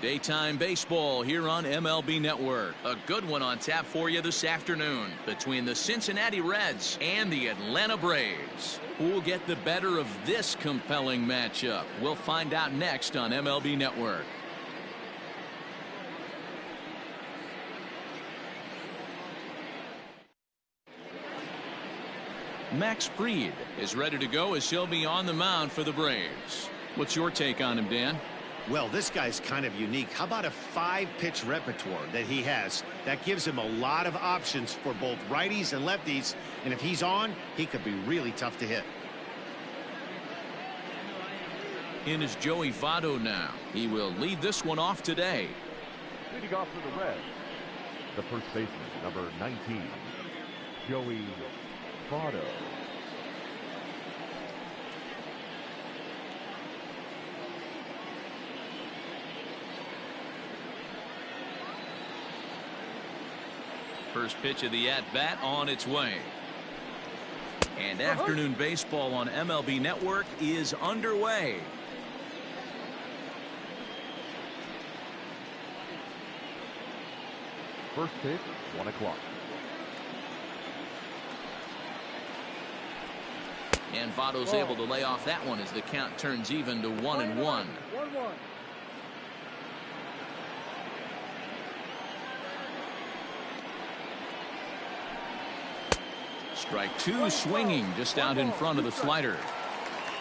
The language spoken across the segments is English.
Daytime baseball here on MLB Network. A good one on tap for you this afternoon between the Cincinnati Reds and the Atlanta Braves. Who will get the better of this compelling matchup? We'll find out next on MLB Network. Max Fried is ready to go as he'll be on the mound for the Braves. What's your take on him, Dan? Well, this guy's kind of unique. How about a 5-pitch repertoire that he has? That gives him a lot of options for both righties and lefties. And if he's on, he could be really tough to hit. In is Joey Votto now. He will lead this one off today. Leading off for the Reds, the first baseman, number 19, Joey Votto. First pitch of the at-bat on its way. And afternoon baseball on MLB Network is underway. First pitch, 1 o'clock. And Votto's able to lay off that one as the count turns even to 1-1. 1-1. Strike two, swinging just out in front of the slider.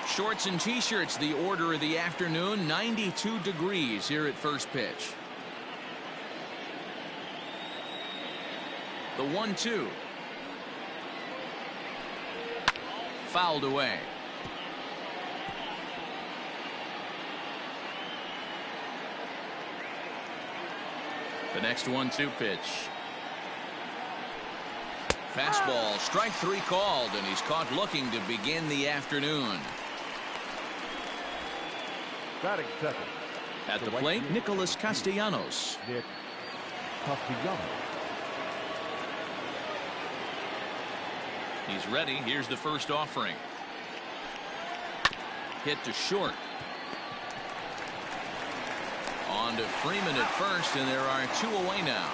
Shorts and t-shirts, the order of the afternoon. 92 degrees here at first pitch. The 1-2. Fouled away. The next 1-2 pitch. Fastball, strike three called, and he's caught looking to begin the afternoon. Batting second. At the plate, Nicholas Castellanos. Nick Castellanos. He's ready. Here's the first offering. Hit to short. On to Freeman at first, and there are two away now.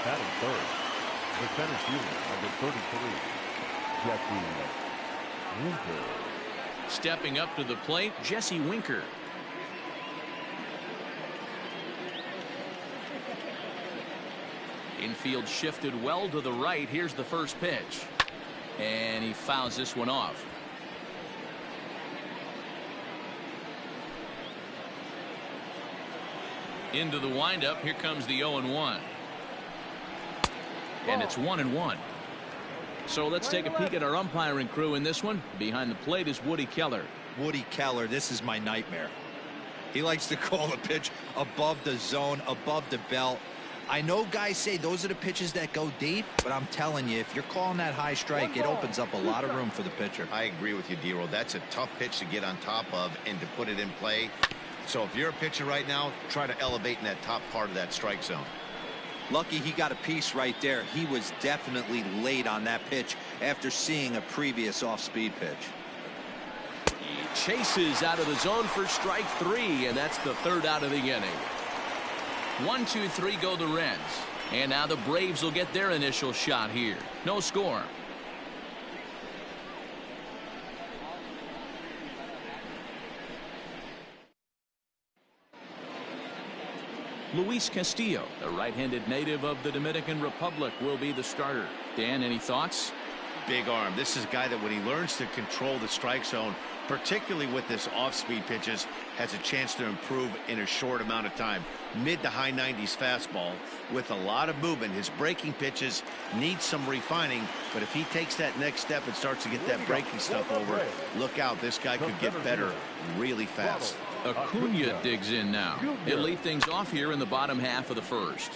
Batting third, the center fielder, number 33, Jesse Winker. Stepping up to the plate, Jesse Winker. Infield shifted well to the right. Here's the first pitch. And he fouls this one off. Into the windup. Here comes the 0-1. And it's 1-1. So let's take a peek at our umpiring crew in this one. Behind the plate is Woody Keller. Woody Keller, this is my nightmare. He likes to call the pitch above the zone, above the belt. I know guys say those are the pitches that go deep, but I'm telling you, if you're calling that high strike, it opens up a lot of room for the pitcher. I agree with you, D-Roll. That's a tough pitch to get on top of and to put it in play. So if you're a pitcher right now, try to elevate in that top part of that strike zone. Lucky he got a piece right there. He was definitely late on that pitch after seeing a previous off-speed pitch. He chases out of the zone for strike three, and that's the third out of the inning. 1, 2, 3 go the Reds. And now the Braves will get their initial shot here. No score. Luis Castillo, the right-handed native of the Dominican Republic, will be the starter. Dan, any thoughts? Big arm. This is a guy that when he learns to control the strike zone, particularly with this off-speed pitches, has a chance to improve in a short amount of time. Mid to high 90s fastball with a lot of movement. His breaking pitches need some refining, but if he takes that next step and starts to get that breaking stuff over, look out. This guy could get better really fast. Acuna digs in now. He'll lead things off here in the bottom half of the first.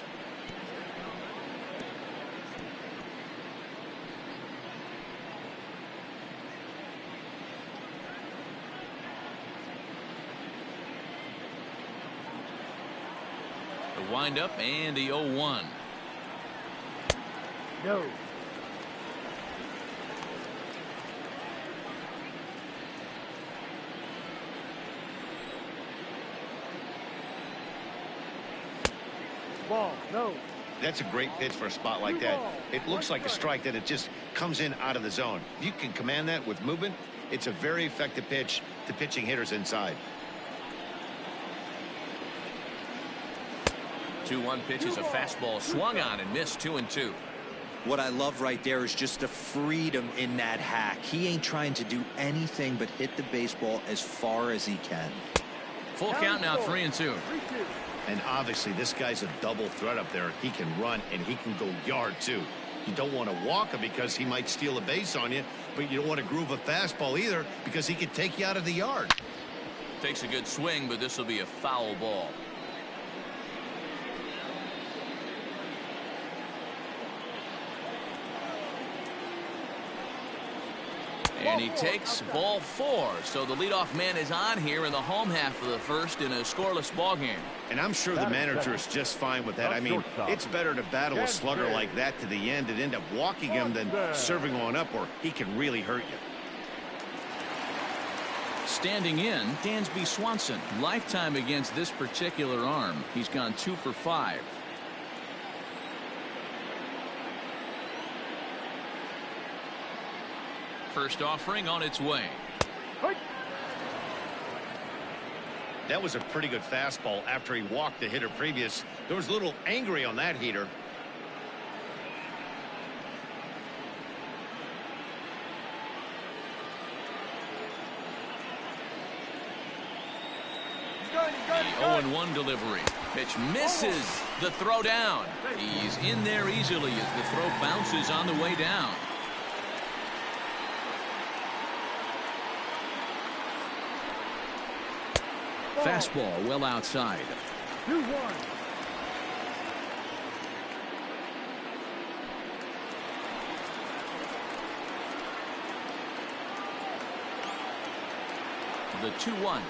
The windup and the 0-1. No. Ball, no. That's a great pitch for a spot like that. It looks like a strike that it just comes in out of the zone. If you can command that with movement, it's a very effective pitch to pitching hitters inside. 2-1 pitch is a fastball swung on and missed. 2-2. What I love right there is just the freedom in that hack. He ain't trying to do anything but hit the baseball as far as he can. Full count now, 3-2. And obviously this guy's a double threat up there. He can run and he can go yard too. You don't want to walk him because he might steal a base on you, but you don't want to groove a fastball either because he could take you out of the yard. Takes a good swing, but this will be a foul ball. And he takes ball 4. So the leadoff man is on here in the home half of the first in a scoreless ball game. And I'm sure the manager is just fine with that. I mean, it's better to battle a slugger like that to the end and end up walking him than serving on up, or he can really hurt you. Standing in, Dansby Swanson. Lifetime against this particular arm. He's gone 2 for 5. First offering on its way. That was a pretty good fastball after he walked the hitter previous. There was a little angry on that heater. The 0-1 delivery. Pitch misses. The throw down. He's in there easily as the throw bounces on the way down. Fastball well outside. 2-1. The 2-1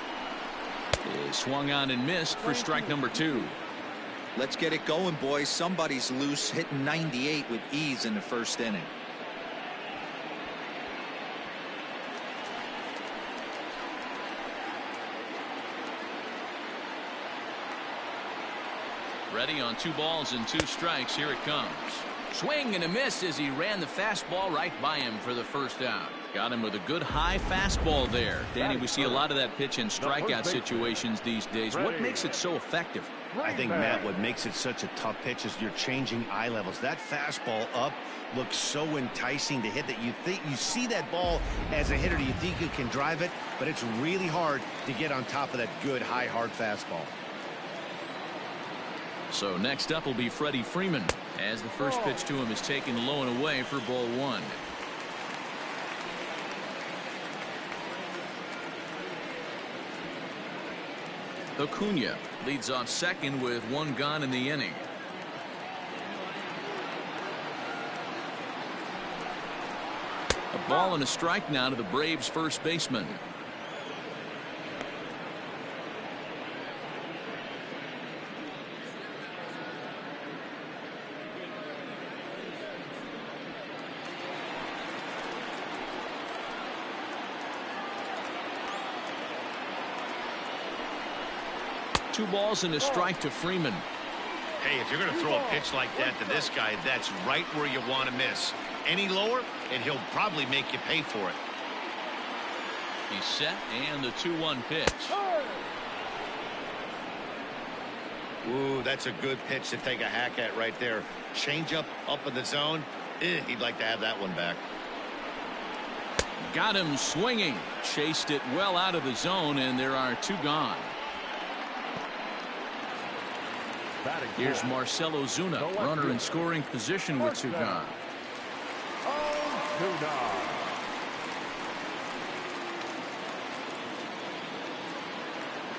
is swung on and missed for strike number 2. Let's get it going, boys. Somebody's loose, hitting 98 with ease in the first inning. Ready on 2 balls and 2 strikes. Here it comes. Swing and a miss as he ran the fastball right by him for the first out. Got him with a good high fastball there. Danny, we see a lot of that pitch in strikeout situations these days. What makes it so effective? I think, Matt, what makes it such a tough pitch is you're changing eye levels. That fastball up looks so enticing to hit that you think you see that ball as a hitter. You think you can drive it, but it's really hard to get on top of that good high hard fastball. So next up will be Freddie Freeman as the first pitch to him is taken low and away for ball 1. Acuna leads off second with 1 gone in the inning. A ball and a strike now to the Braves first baseman. Two balls and a strike to Freeman. Hey, if you're going to throw a pitch like that to this guy, that's right where you want to miss. Any lower, and he'll probably make you pay for it. He's set, and the 2-1 pitch. Ooh, that's a good pitch to take a hack at right there. Change up in the zone. He'd like to have that one back. Got him swinging. Chased it well out of the zone, and there are 2 gone. Here's Marcell Ozuna, runner in scoring position with 2 gone.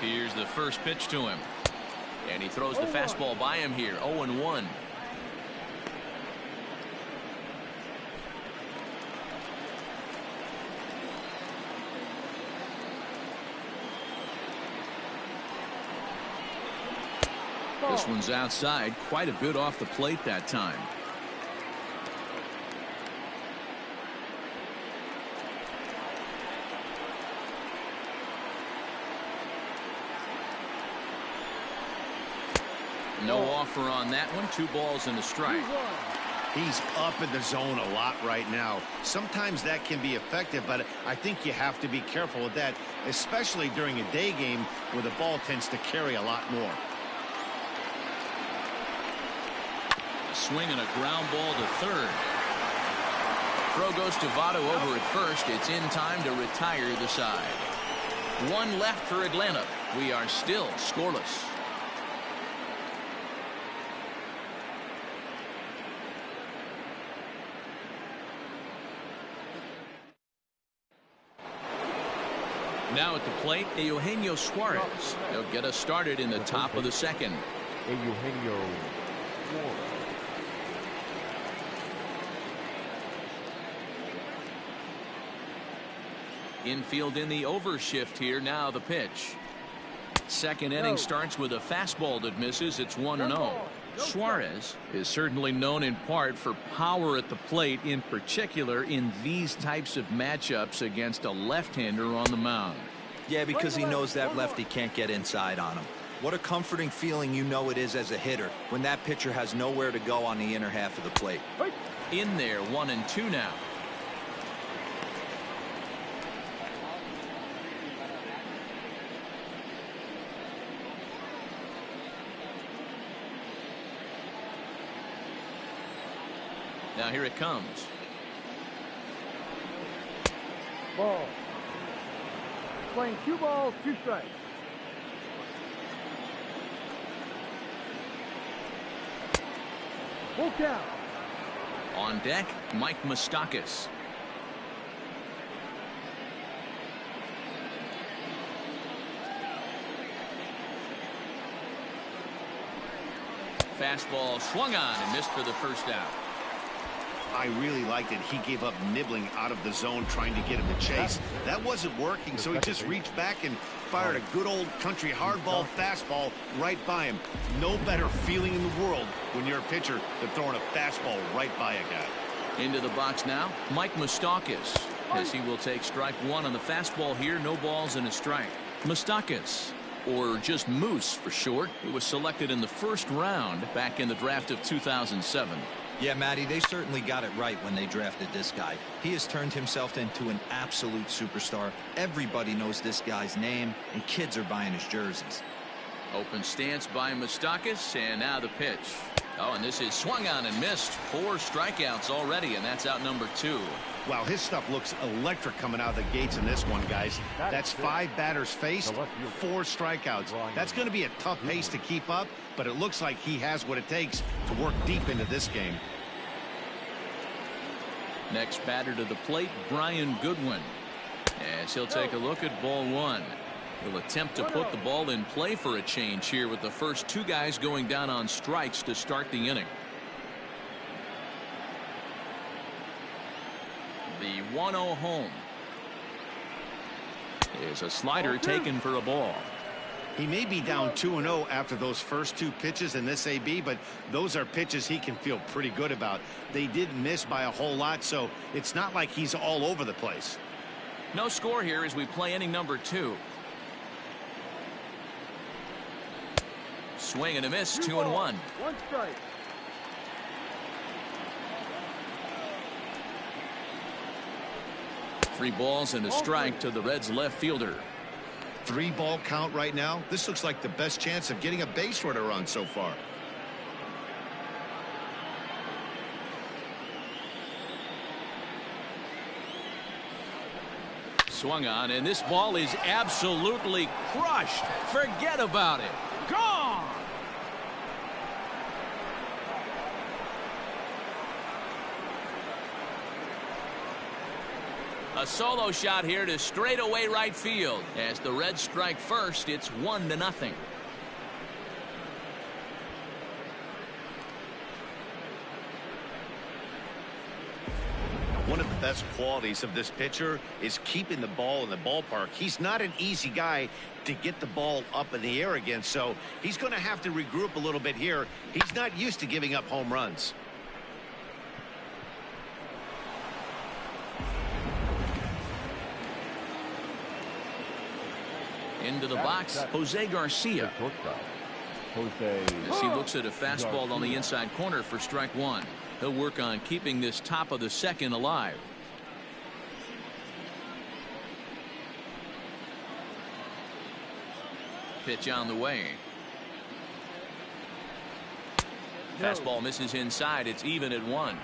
Here's the first pitch to him. And he throws the fastball by him here. 0-1. This one's outside, quite a bit off the plate that time. No offer on that one. 2 balls and a strike. He's up in the zone a lot right now. Sometimes that can be effective, but I think you have to be careful with that, especially during a day game where the ball tends to carry a lot more. Swing and a ground ball to third. Throw goes to Votto over at first. It's in time to retire the side. 1 left for Atlanta. We are still scoreless. Now at the plate, Eugenio Suarez. He'll get us started in the top of the second. Eugenio Suarez. Infield in the overshift here. Now the pitch. Second inning starts with a fastball that misses. It's 1-0. Suarez is certainly known in part for power at the plate, in particular in these types of matchups against a left-hander on the mound. Yeah, because he knows that lefty can't get inside on him. What a comforting feeling you know it is as a hitter when that pitcher has nowhere to go on the inner half of the plate. In there, 1-2 now. Now here it comes. Ball. Playing 2 balls, 2 strikes. Full count. On deck, Mike Moustakas. Fastball swung on and missed for the first out. I really liked it. He gave up nibbling out of the zone trying to get him to chase. That wasn't working, so he just reached back and fired a good old country hardball fastball right by him. No better feeling in the world when you're a pitcher than throwing a fastball right by a guy. Into the box now, Mike Moustakas, as he will take strike 1 on the fastball here. No balls and a strike. Moustakas, or just Moose for short, who was selected in the first round back in the draft of 2007. Yeah, Matty, they certainly got it right when they drafted this guy. He has turned himself into an absolute superstar. Everybody knows this guy's name, and kids are buying his jerseys. Open stance by Moustakas, and now the pitch. Oh, and this is swung on and missed. 4 strikeouts already, and that's out number 2. Wow, his stuff looks electric coming out of the gates in this one, guys. That's 5 batters faced, 4 strikeouts. That's going to be a tough pace to keep up, but it looks like he has what it takes to work deep into this game. Next batter to the plate, Brian Goodwin, as he'll take a look at ball 1. He'll attempt to put the ball in play for a change here with the first 2 guys going down on strikes to start the inning. The 1-0 home is a slider taken for a ball. He may be down 2-0 after those first 2 pitches in this AB, but those are pitches he can feel pretty good about. They didn't miss by a whole lot, so it's not like he's all over the place. No score here as we play inning number 2. Swing and a miss, 2-1. 1 strike. Three balls and a strike to the Reds left fielder. 3-ball count right now. This looks like the best chance of getting a base runner on so far. Swung on, and this ball is absolutely crushed. Forget about it. Gone! A solo shot here to straightaway right field. As the Reds strike first, it's 1-0. One of the best qualities of this pitcher is keeping the ball in the ballpark. He's not an easy guy to get the ball up in the air again, so he's going to have to regroup a little bit here. He's not used to giving up home runs. Into the box, Jose Garcia. As he looks at a fastball on the inside corner for strike one. He'll work on keeping this top of the second alive. Pitch on the way. Fastball misses inside. It's even at 1.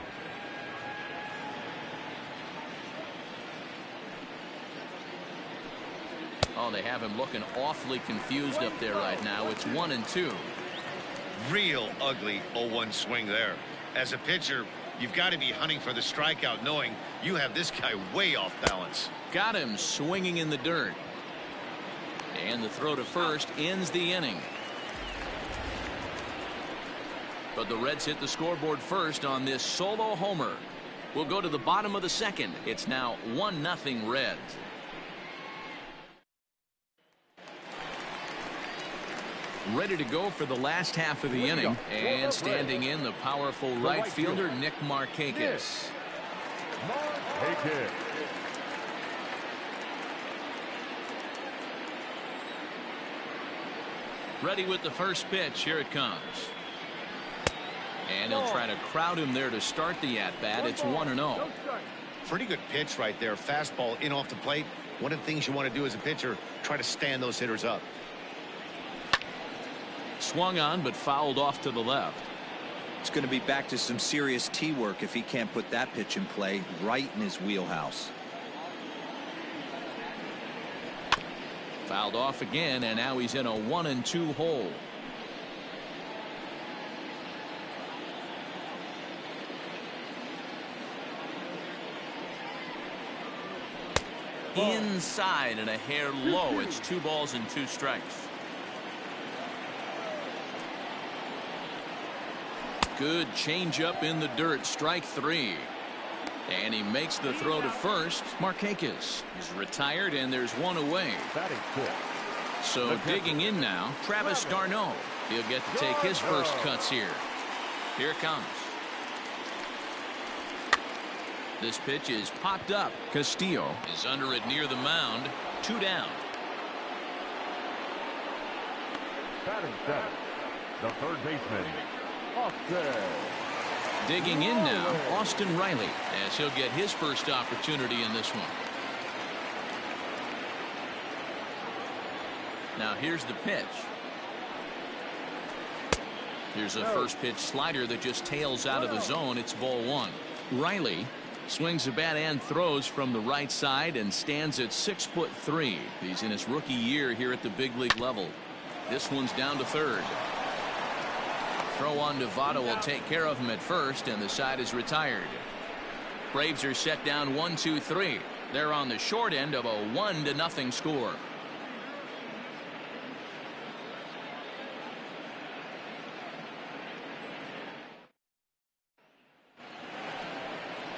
Oh, they have him looking awfully confused up there right now. It's 1-2. Real ugly 0-1 swing there. As a pitcher, you've got to be hunting for the strikeout, knowing you have this guy way off balance. Got him swinging in the dirt. And the throw to first ends the inning. But the Reds hit the scoreboard first on this solo homer. We'll go to the bottom of the second. It's now 1-0 Reds. Ready to go for the last half of the inning. And standing in, the powerful right fielder, Nick Markakis. Ready with the first pitch. Here it comes. And he'll try to crowd him there to start the at-bat. It's 1-0. Pretty good pitch right there. Fastball in off the plate. One of the things you want to do as a pitcher, try to stand those hitters up. Swung on, but fouled off to the left. It's going to be back to some serious tee work if he can't put that pitch in play right in his wheelhouse. Fouled off again, and now he's in a 1-2 hole. Inside and a hair low. It's 2 balls and 2 strikes. Good changeup in the dirt. Strike 3. And he makes the throw to first. Markakis is retired, and there's 1 away. So digging in now, Travis d'Arnaud. He'll get to take his first cuts here. Here it comes. This pitch is popped up. Castillo is under it near the mound. 2 down. Batting seventh, the third baseman, Austin. Digging in now, Austin Riley, as he'll get his first opportunity in this one. Now here's the pitch. Here's a first pitch slider that just tails out of the zone. It's ball 1. Riley swings the bat and throws from the right side and stands at 6'3". He's in his rookie year here at the big league level. This one's down to third. Throw on Nevada will take care of him at first, and the side is retired. Braves are set down 1-2-3. They're on the short end of a 1-0 score.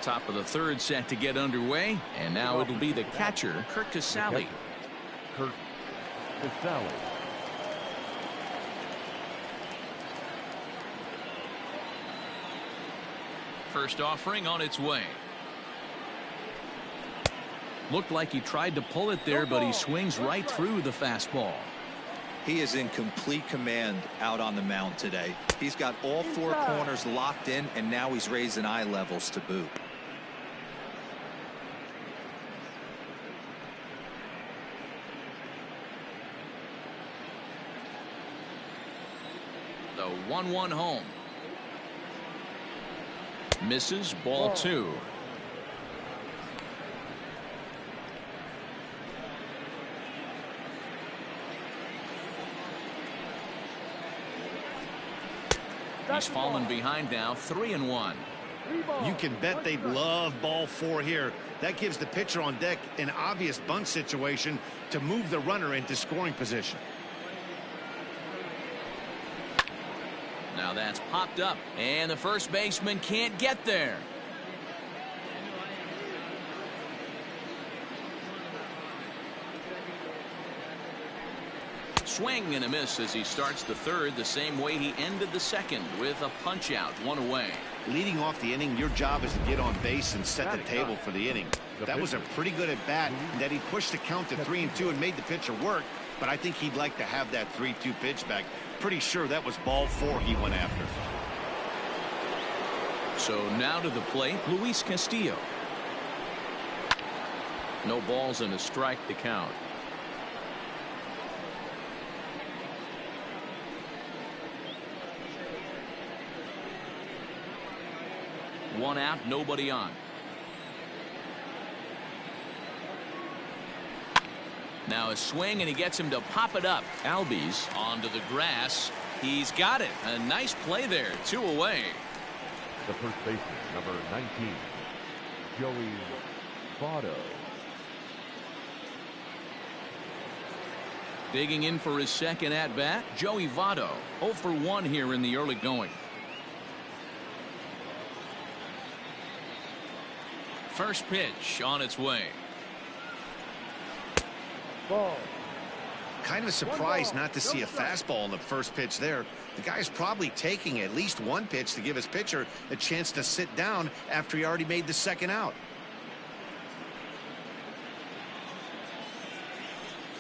Top of the third set to get underway, and now it'll be the catcher, Curt Casali. Curt Casali. First offering on its way. Looked like he tried to pull it there, but he swings right through the fastball. He is in complete command out on the mound today. He's got all 4 corners locked in, and now he's raising eye levels to boot. The 1-1 home. Misses, ball 2. He's fallen behind now, 3-1. You can bet they'd love ball 4 here. That gives the pitcher on deck an obvious bunt situation to move the runner into scoring position. Now that's popped up, and the first baseman can't get there. Swing and a miss as he starts the third the same way he ended the second, with a punch out, 1 away. Leading off the inning, your job is to get on base and set the table for the inning. That was a pretty good at bat, that he pushed the count to 3-2 and made the pitcher work. but I think he'd like to have that 3-2 pitch back. Pretty sure that was ball 4 he went after. So now to the plate, Luis Castillo. No balls and a strike to count. One out, nobody on. Now a swing, and he gets him to pop it up. Albies onto the grass. He's got it. A nice play there. 2 away. The first baseman, number 19, Joey Votto. Digging in for his second at-bat, Joey Votto. 0 for 1 here in the early going. First pitch on its way. Ball. Kind of surprised not to see a fastball on the first pitch there. The guy's probably taking at least one pitch to give his pitcher a chance to sit down after he already made the second out.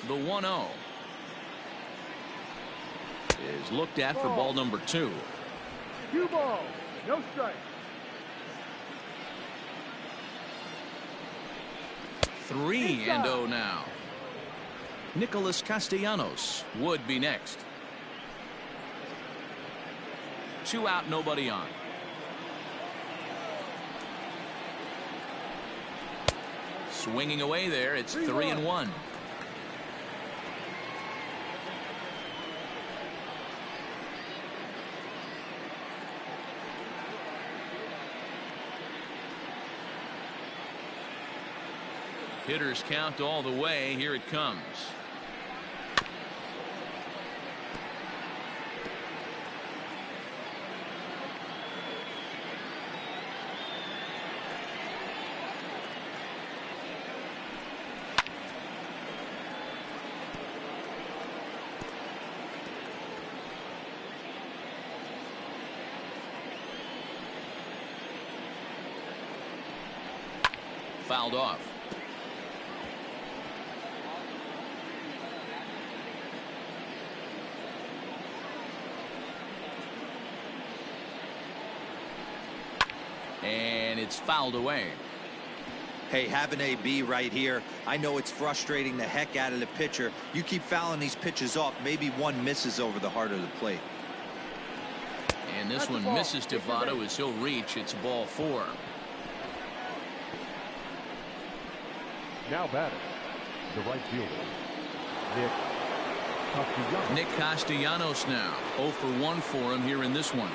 The 1-0 is looked at for ball number 2. 2 balls, no strike. 3-0 now. Nicholas Castellanos would be next. 2 out, nobody on. Swinging away there. It's 3-1. Hitters count all the way. Here it comes. Fouled off. And it's fouled away. Hey, have an AB right here. I know it's frustrating the heck out of the pitcher. You keep fouling these pitches off, maybe one misses over the heart of the plate. And this one misses to Votto as he'll reach. It's ball 4. Now batting, the right fielder, Nick Castellanos now. 0 for 1 for him here in this one.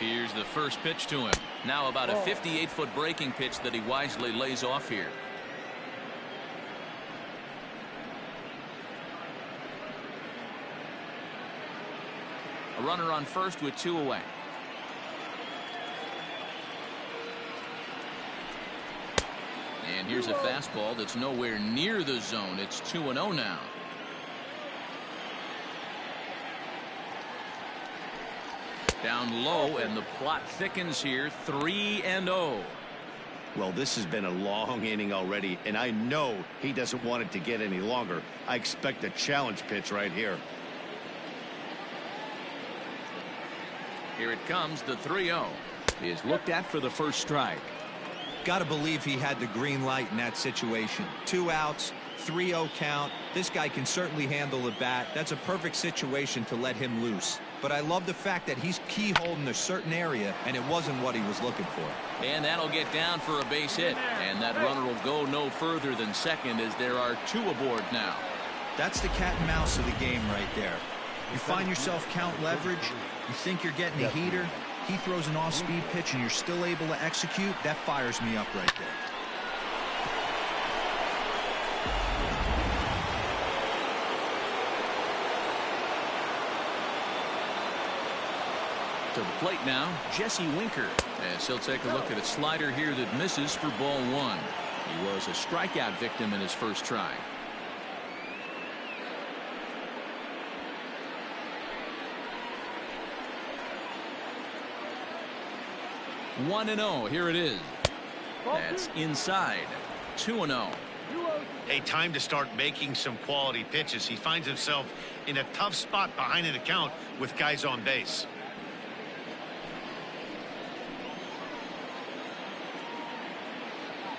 Here's the first pitch to him. Now about a 58-foot breaking pitch that he wisely lays off here. A runner on first with 2 away. And here's a fastball that's nowhere near the zone. It's 2-0 now. Down low, and the plot thickens here. 3-0. Well, this has been a long inning already, and I know he doesn't want it to get any longer. I expect a challenge pitch right here. Here it comes, the 3-0. He is looked at for the first strike. Gotta believe he had the green light in that situation. 2 outs, 3-0 count. This guy can certainly handle the bat. That's a perfect situation to let him loose. But I love the fact that he's keyholding a certain area, and it wasn't what he was looking for. And that'll get down for a base hit. And that runner will go no further than second, as there are 2 aboard now. That's the cat and mouse of the game right there. You find yourself count leverage, you think you're getting a heater, he throws an off-speed pitch and you're still able to execute. That fires me up right there. To the plate now, Jesse Winker, as he'll take a look at a slider here that misses for ball 1. He was a strikeout victim in his first try. 1-0. Here it is. That's inside. 2-0. A time to start making some quality pitches. He finds himself in a tough spot behind an account with guys on base.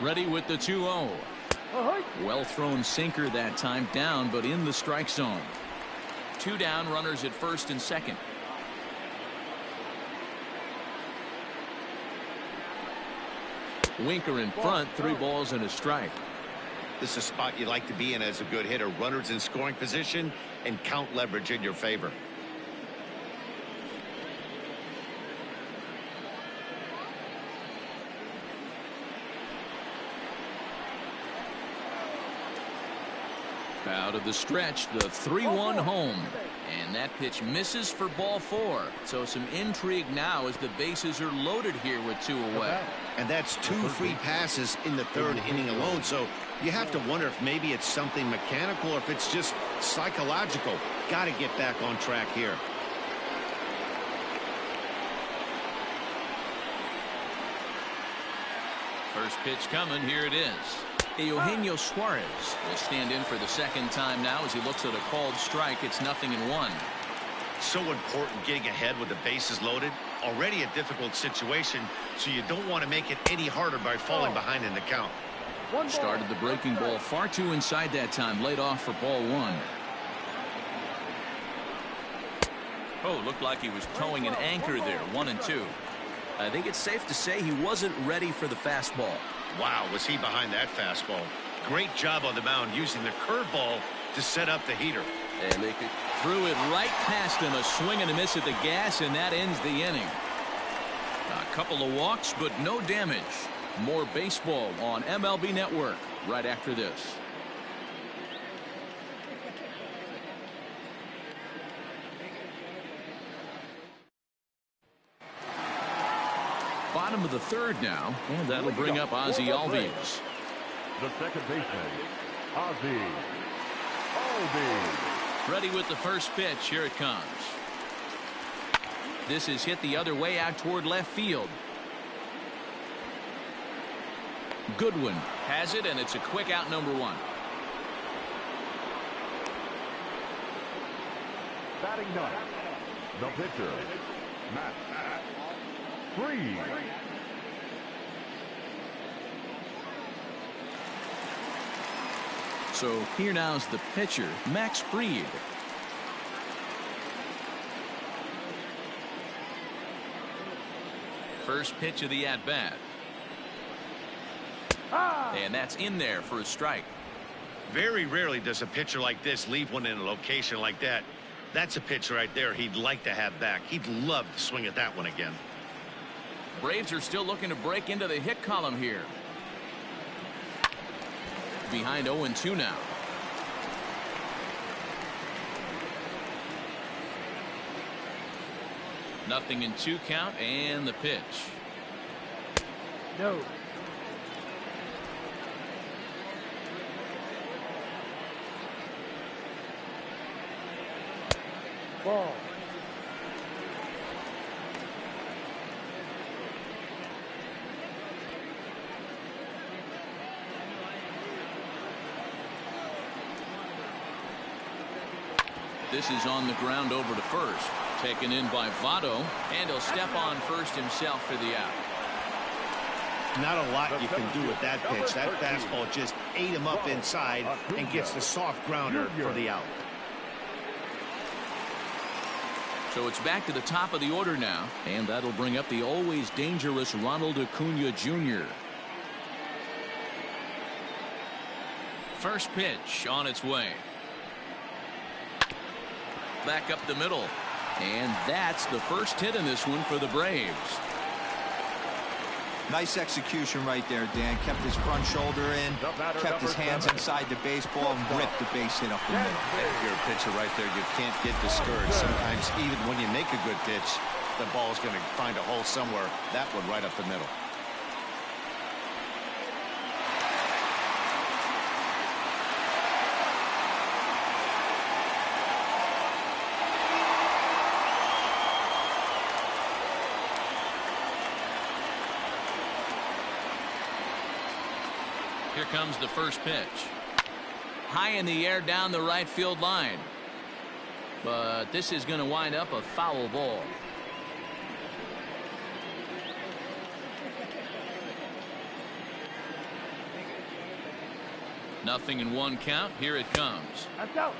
Ready with the 2-0. Well thrown sinker that time, down but in the strike zone. 2 down, runners at first and second. Winker in front, 3 balls and a strike. This is a spot you like to be in as a good hitter. Runners in scoring position and count leverage in your favor. Out of the stretch, the 3-1 home. And that pitch misses for ball 4. So some intrigue now as the bases are loaded here with 2 away. And that's 2 free passes in the 3rd inning alone. So you have to wonder if maybe it's something mechanical or if it's just psychological. Got to get back on track here. First pitch coming. Here it is. Eugenio Suarez will stand in for the 2nd time now as he looks at a called strike. It's 0-1. So important getting ahead with the bases loaded. Already a difficult situation, so you don't want to make it any harder by falling behind in the count. Started the breaking ball far too inside that time. Laid off for ball 1. Oh, looked like he was towing an anchor there. 1-2. I think it's safe to say he wasn't ready for the fastball. Wow, was he behind that fastball. Great job on the mound using the curveball to set up the heater. And they threw it right past him. A swing and a miss at the gas, and that ends the inning. A couple of walks, but no damage. More baseball on MLB Network right after this. Bottom of the 3rd now, and that'll bring up Ozzie Albies. The second baseman, Ozzie Albies. Ready with the first pitch. Here it comes. This is hit the other way out toward left field. Goodwin has it, and it's a quick out, number 1. Batting ninth, the pitcher, Matt Freed. So here now's the pitcher, Max Fried. First pitch of the at-bat. And that's in there for a strike. Very rarely does a pitcher like this leave one in a location like that. That's a pitch right there he'd like to have back. He'd love to swing at that one again. Braves are still looking to break into the hit column here. Behind 0-2 now. Nothing in 2 count, and the pitch. No. Ball. This is on the ground over to first. Taken in by Votto, and he'll step on first himself for the out. Not a lot you can do with that pitch. That fastball just ate him up inside and gets the soft grounder for the out. So it's back to the top of the order now, and that'll bring up the always dangerous Ronald Acuna Jr. First pitch on its way. Back up the middle. And that's the first hit in this one for the Braves. Nice execution right there, Dan. Kept his front shoulder in, kept his hands inside the baseball, and ripped the base hit up the middle. If you're a pitcher right there, you can't get discouraged. Sometimes even when you make a good pitch, the ball's going to find a hole somewhere. That one right up the middle. Here comes the first pitch. High in the air down the right field line. But this is going to wind up a foul ball. Nothing in one count. Here it comes. That's out.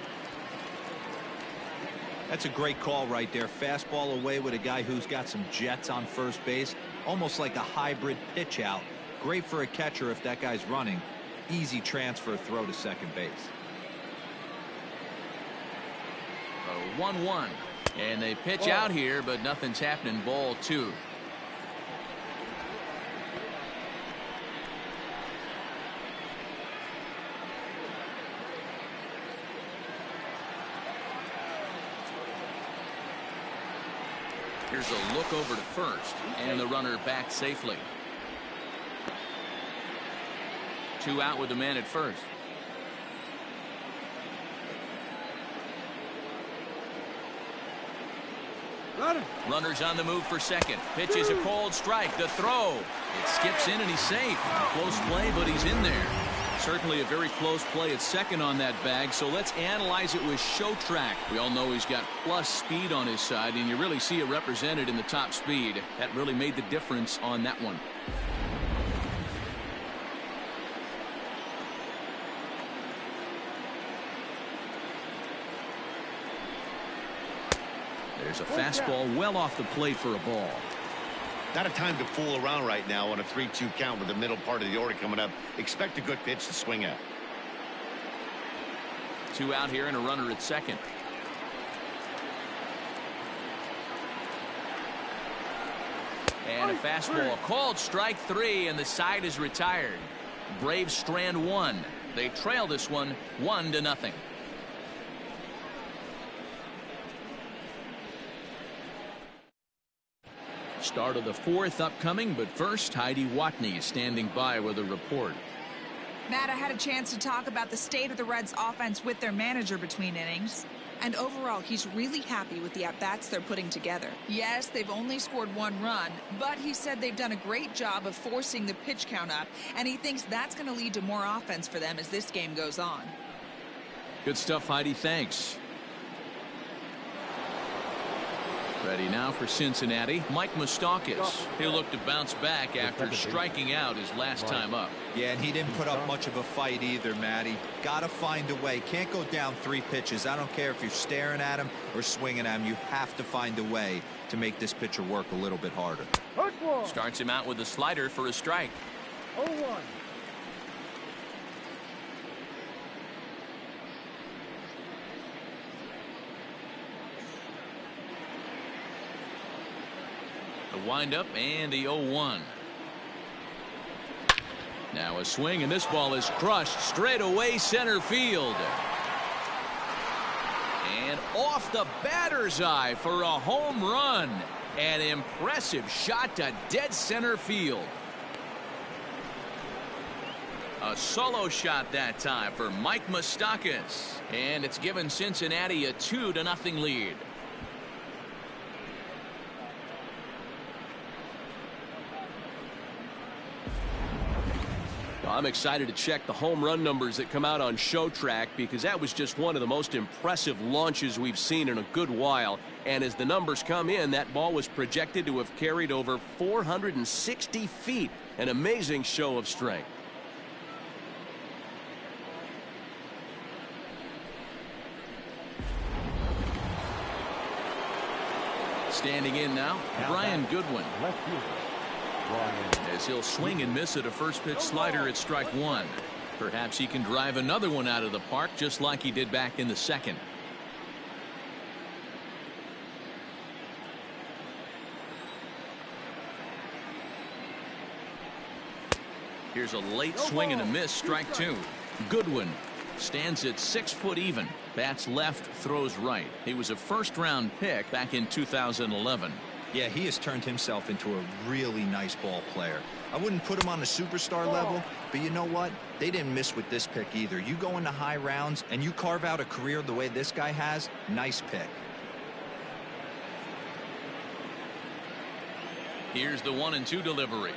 That's a great call right there. Fastball away with a guy who's got some jets on first base. Almost like a hybrid pitch out. Great for a catcher if that guy's running. Easy transfer throw to second base. A 1-1. And they pitch out here, but nothing's happening. Ball 2. Here's a look over to first, and the runner back safely. 2 out with the man at first. Runners on the move for second. Pitch is a cold strike. The throw. It skips in and he's safe. Close play, but he's in there. Certainly a very close play at second on that bag, so let's analyze it with show track. We all know he's got plus speed on his side, and you really see it represented in the top speed. That really made the difference on that one. There's a fastball well off the plate for a ball. Not a time to fool around right now on a 3-2 count with the middle part of the order coming up. Expect a good pitch to swing at. 2 out here and a runner at second. And a fastball called strike 3, and the side is retired. Braves strand 1. They trail this one 1-0. Start of the 4th upcoming, but first Heidi Watney is standing by with a report. Matt, I had a chance to talk about the state of the Reds offense with their manager between innings. And overall, he's really happy with the at-bats they're putting together. Yes, they've only scored 1 run, but he said they've done a great job of forcing the pitch count up, and he thinks that's going to lead to more offense for them as this game goes on. Good stuff, Heidi. Thanks. Ready now for Cincinnati, Mike Moustakas. He'll look to bounce back after striking out his last time up. Yeah, and he didn't put up much of a fight either, Matty. Got to find a way. Can't go down 3 pitches. I don't care if you're staring at him or swinging at him. You have to find a way to make this pitcher work a little bit harder. Starts him out with a slider for a strike. 0-1. The windup and the 0-1. Now a swing, and this ball is crushed straight away center field. And off the batter's eye for a home run. An impressive shot to dead center field. A solo shot that time for Mike Moustakas. And it's given Cincinnati a 2-0 lead. I'm excited to check the home run numbers that come out on Show Track, because that was just one of the most impressive launches we've seen in a good while. And as the numbers come in, that ball was projected to have carried over 460 feet. An amazing show of strength. Standing in now, Brian Goodwin. Left fielder. As he'll swing and miss at a first pitch slider at strike 1. Perhaps he can drive another one out of the park just like he did back in the second. Here's a late swing and a miss, strike 2. Goodwin stands at 6 foot even. Bats left, throws right. He was a first-round pick back in 2011. Yeah, he has turned himself into a really nice ball player. I wouldn't put him on the superstar level, but you know what? They didn't miss with this pick either. You go into high rounds and you carve out a career the way this guy has, nice pick. Here's the 1-2 delivery.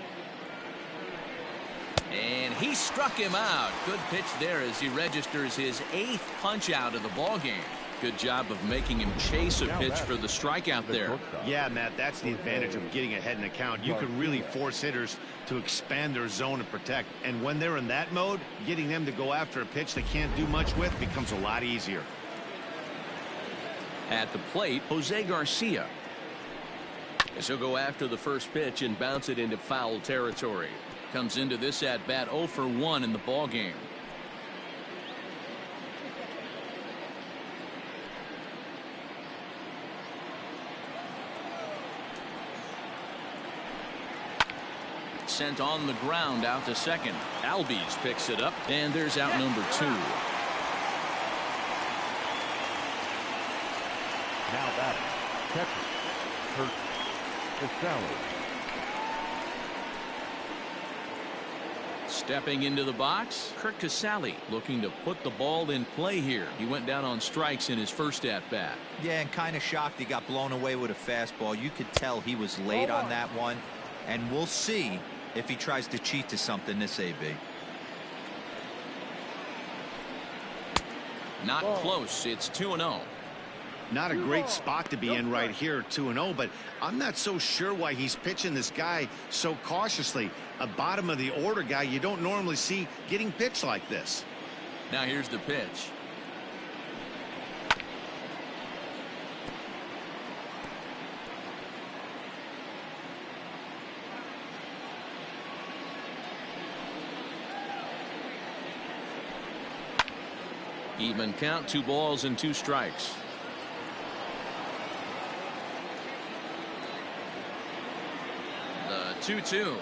And he struck him out. Good pitch there as he registers his 8th punch out of the ball game. Good job of making him chase a pitch for the strikeout there. Yeah, Matt, that's the advantage of getting ahead in the count. You can really force hitters to expand their zone and protect. And when they're in that mode, getting them to go after a pitch they can't do much with becomes a lot easier. At the plate, Jose Garcia. As he'll go after the first pitch and bounce it into foul territory. Comes into this at bat 0 for 1 in the ball game. Sent on the ground out to second. Albies picks it up, and there's out number 2. Now batting, catcher, Kurt Casale. Stepping into the box, Kurt Casale looking to put the ball in play here. He went down on strikes in his first at bat. Yeah, and kind of shocked he got blown away with a fastball. You could tell he was late on that one, and we'll see if he tries to cheat to something this AB. Not close. It's 2-0. Not a great spot to be in right here, 2-0, but I'm not so sure why he's pitching this guy so cautiously. A bottom of the order guy you don't normally see getting pitched like this. Now here's the pitch. Even count, 2 balls and 2 strikes. The 2-2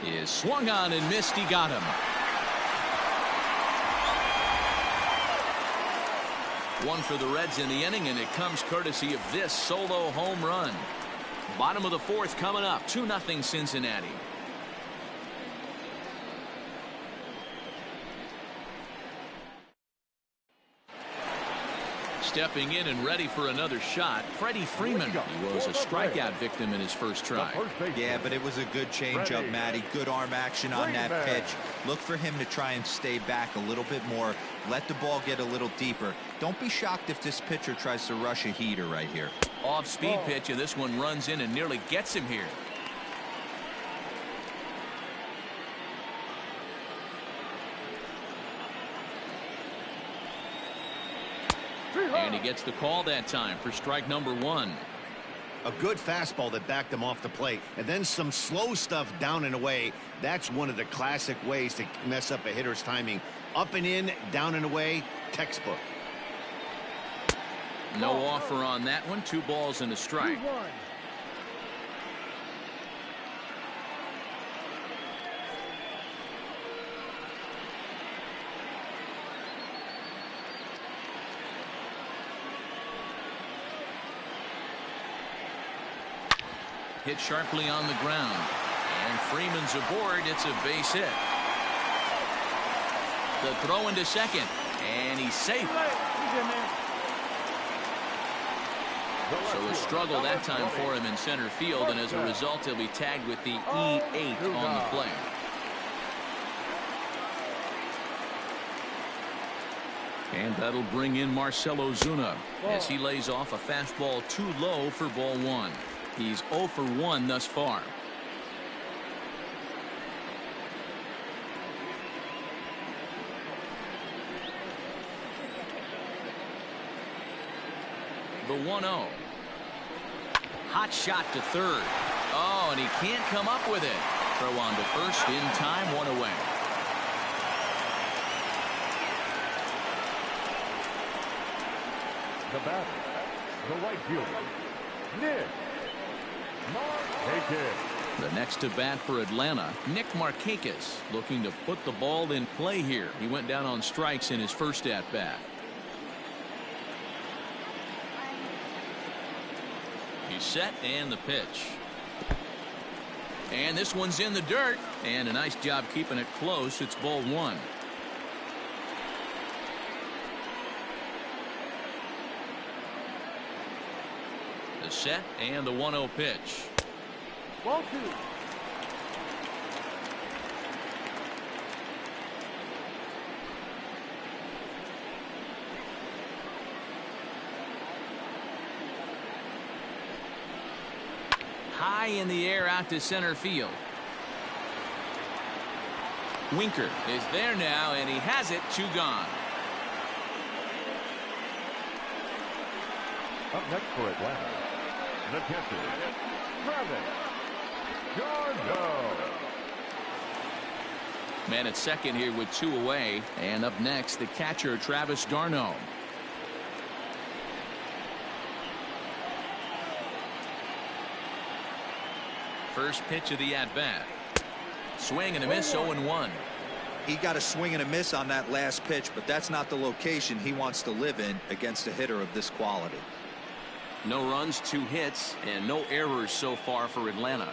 is swung on and missed. He got him. 1 for the Reds in the inning, and it comes courtesy of this solo home run. Bottom of the 4th coming up. 2-0 Cincinnati. Stepping in and ready for another shot, Freddie Freeman. He was a strikeout victim in his first try. Yeah, but it was a good changeup, Matty. Good arm action on that pitch. Look for him to try and stay back a little bit more. Let the ball get a little deeper. Don't be shocked if this pitcher tries to rush a heater right here. Off-speed pitch, and this one runs in and nearly gets him here. And he gets the call that time for strike number 1. A good fastball that backed him off the plate, and then some slow stuff down and away. That's one of the classic ways to mess up a hitter's timing. Up and in, down and away, textbook. No offer on that one. 2 balls and a strike. Hit sharply on the ground, and Freeman's aboard. It's a base hit. The throw into second, and he's safe. So a struggle that time for him in center field, and as a result he'll be tagged with the E8 on the play. And that'll bring in Marcell Ozuna as he lays off a fastball too low for ball 1. He's 0 for 1 thus far. The 1-0. Hot shot to third. Oh, and he can't come up with it. Throw on to first in time, 1 away. The batter, the right fielder, Nick Markakis. The next to bat for Atlanta, Nick Markakis, looking to put the ball in play here. He went down on strikes in his first at bat. He's set, and the pitch. And this one's in the dirt, and a nice job keeping it close. It's ball 1. The set and the 1-0 pitch. Ball 2. high in the air out to center field. Winker is there now, and he has it. 2 gone. Up next for Atlanta, the catcher, Travis d'Arnaud. Man at second here with 2 away. And up next, the catcher, Travis d'Arnaud. First pitch of the at-bat. Swing and a miss, 0-1. He got a swing and a miss on that last pitch, but that's not the location he wants to live in against a hitter of this quality. No runs, 2 hits, and no errors so far for Atlanta.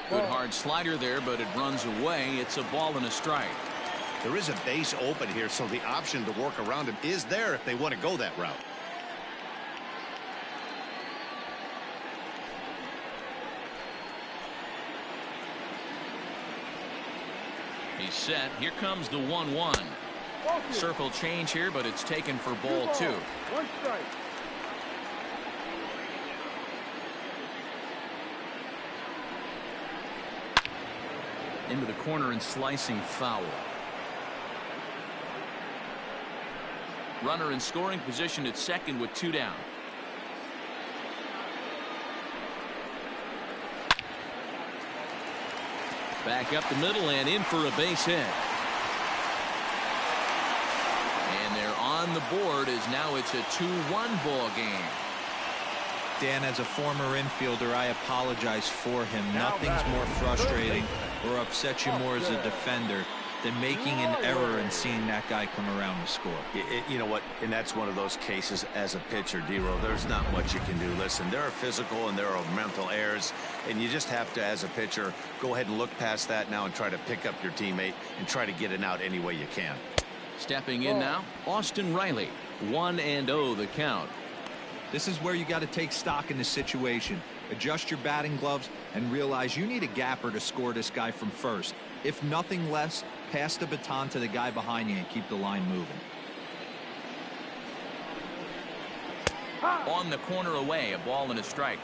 Good hard slider there, but it runs away. It's a ball and a strike. There is a base open here, so the option to work around him is there if they want to go that route. He's set. Here comes the 1-1. Circle change here, but it's taken for ball 2. 1 strike. Into the corner and slicing foul. Runner in scoring position at second with 2 down. Back up the middle and in for a base hit. And they're on the board as now it's a 2-1 ball game. Dan, as a former infielder, I apologize for him. Nothing's more frustrating or upsets you more as a defender than making an error and seeing that guy come around to score. You know what? And that's one of those cases as a pitcher, D-Row. There's not much you can do. Listen, there are physical and there are mental errors, and you just have to, as a pitcher, go ahead and look past that now and try to pick up your teammate and try to get it out any way you can. Stepping in now, Austin Riley. 1-0 the count. This is where you got to take stock in the situation. Adjust your batting gloves and realize you need a gapper to score this guy from first. If nothing less, pass the baton to the guy behind you and keep the line moving. On the corner away, a ball and a strike.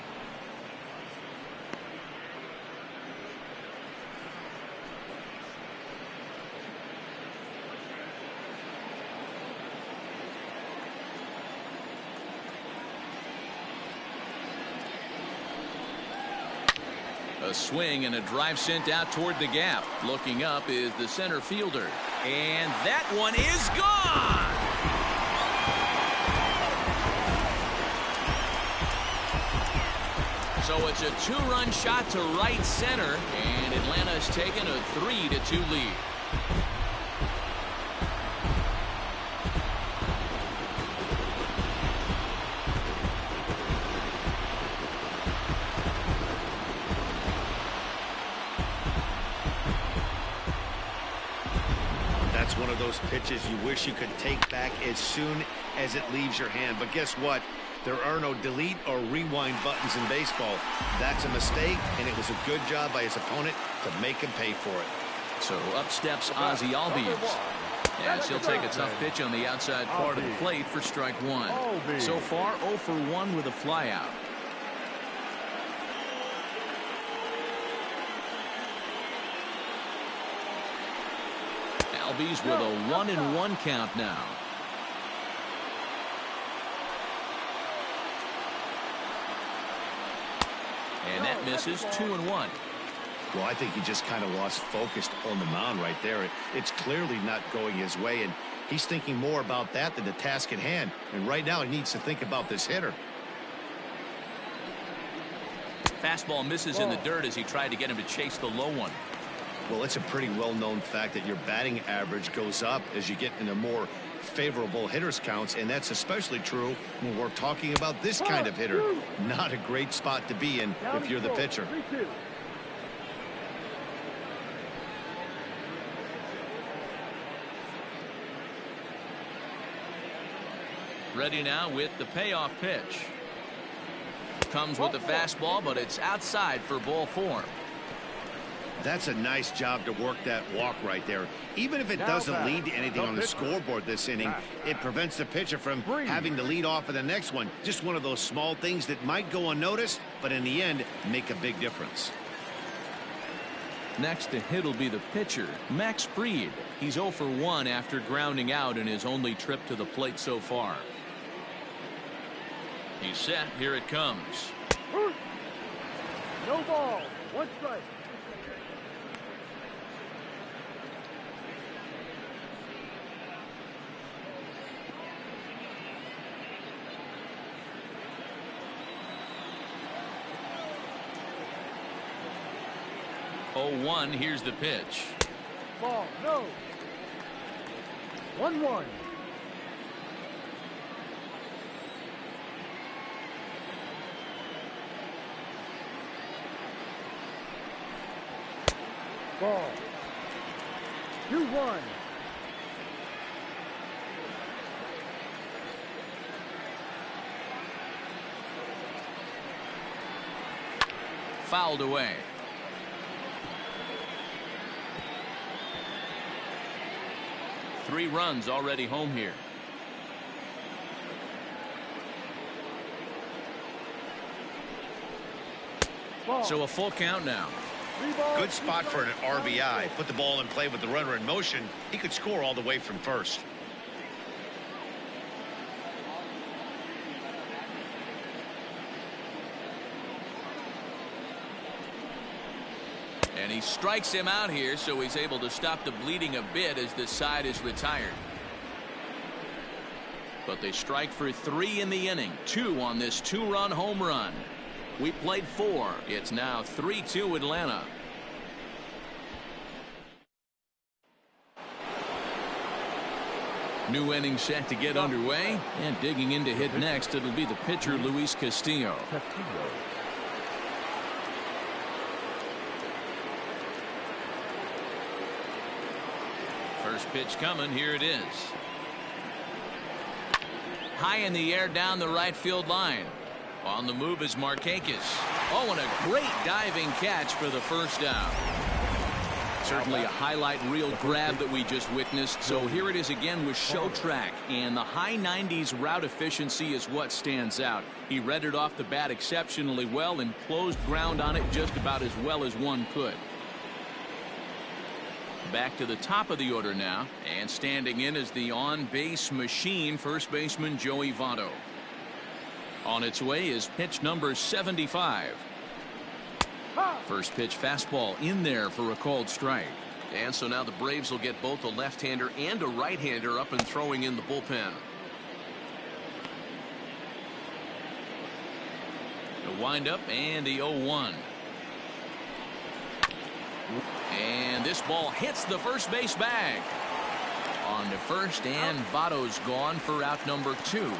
A swing and a drive sent out toward the gap. Looking up is the center fielder. And that one is gone! So it's a 2-run shot to right center, and Atlanta's taken a 3-2 lead. One of those pitches you wish you could take back as soon as it leaves your hand. But guess what? There are no delete or rewind buttons in baseball. That's a mistake, and it was a good job by his opponent to make him pay for it. So up steps Ozzie Albies. As he'll take a tough pitch on the outside part of the plate for strike 1. So far 0 for 1 with a flyout. Albies with a 1-1 count now. And that misses. 2-1. Well, I think he just kind of lost focus on the mound right there. It's clearly not going his way, and he's thinking more about that than the task at hand. And right now he needs to think about this hitter. Fastball misses in the dirt as he tried to get him to chase the low one. Well, it's a pretty well-known fact that your batting average goes up as you get into more favorable hitters counts, and that's especially true when we're talking about this kind of hitter. Not a great spot to be in if you're the pitcher. Ready now with the payoff pitch. Comes with the fastball, but it's outside for ball 4. That's a nice job to work that walk right there. Even if it doesn't lead to anything on the scoreboard this inning, it prevents the pitcher from having to lead off of the next one. Just one of those small things that might go unnoticed, but in the end, make a big difference. Next to hit will be the pitcher, Max Fried. He's 0 for 1 after grounding out in his only trip to the plate so far. He's set. Here it comes. No ball. 1 strike. Oh, 1. Here's the pitch. Ball. No. 1-1. Ball. 2-1. Fouled away. Three runs already home here. Ball. So a full count now. Good spot for an RBI. Put the ball in play with the runner in motion. He could score all the way from first. And he strikes him out here, so he's able to stop the bleeding a bit as the side is retired. But they strike for 3 in the inning. 2 on this 2-run home run. We played 4. It's now 3-2 Atlanta. New inning set to get underway, and digging in to hit next, it'll be the pitcher Luis Castillo. First pitch coming. Here it is. High in the air down the right field line. On the move is Markakis. Oh, and a great diving catch for the first down. Certainly a highlight reel grab that we just witnessed. So here it is again with Show Track, and the high 90s route efficiency is what stands out. He read it off the bat exceptionally well and closed ground on it just about as well as one could. Back to the top of the order now, and standing in is the on-base machine, first baseman Joey Votto. On its way is pitch number 75. First pitch fastball in there for a called strike. And so now the Braves will get both a left-hander and a right-hander up and throwing in the bullpen. The windup and the 0-1. And this ball hits the first base bag. On to first, and Votto's gone for out number 2.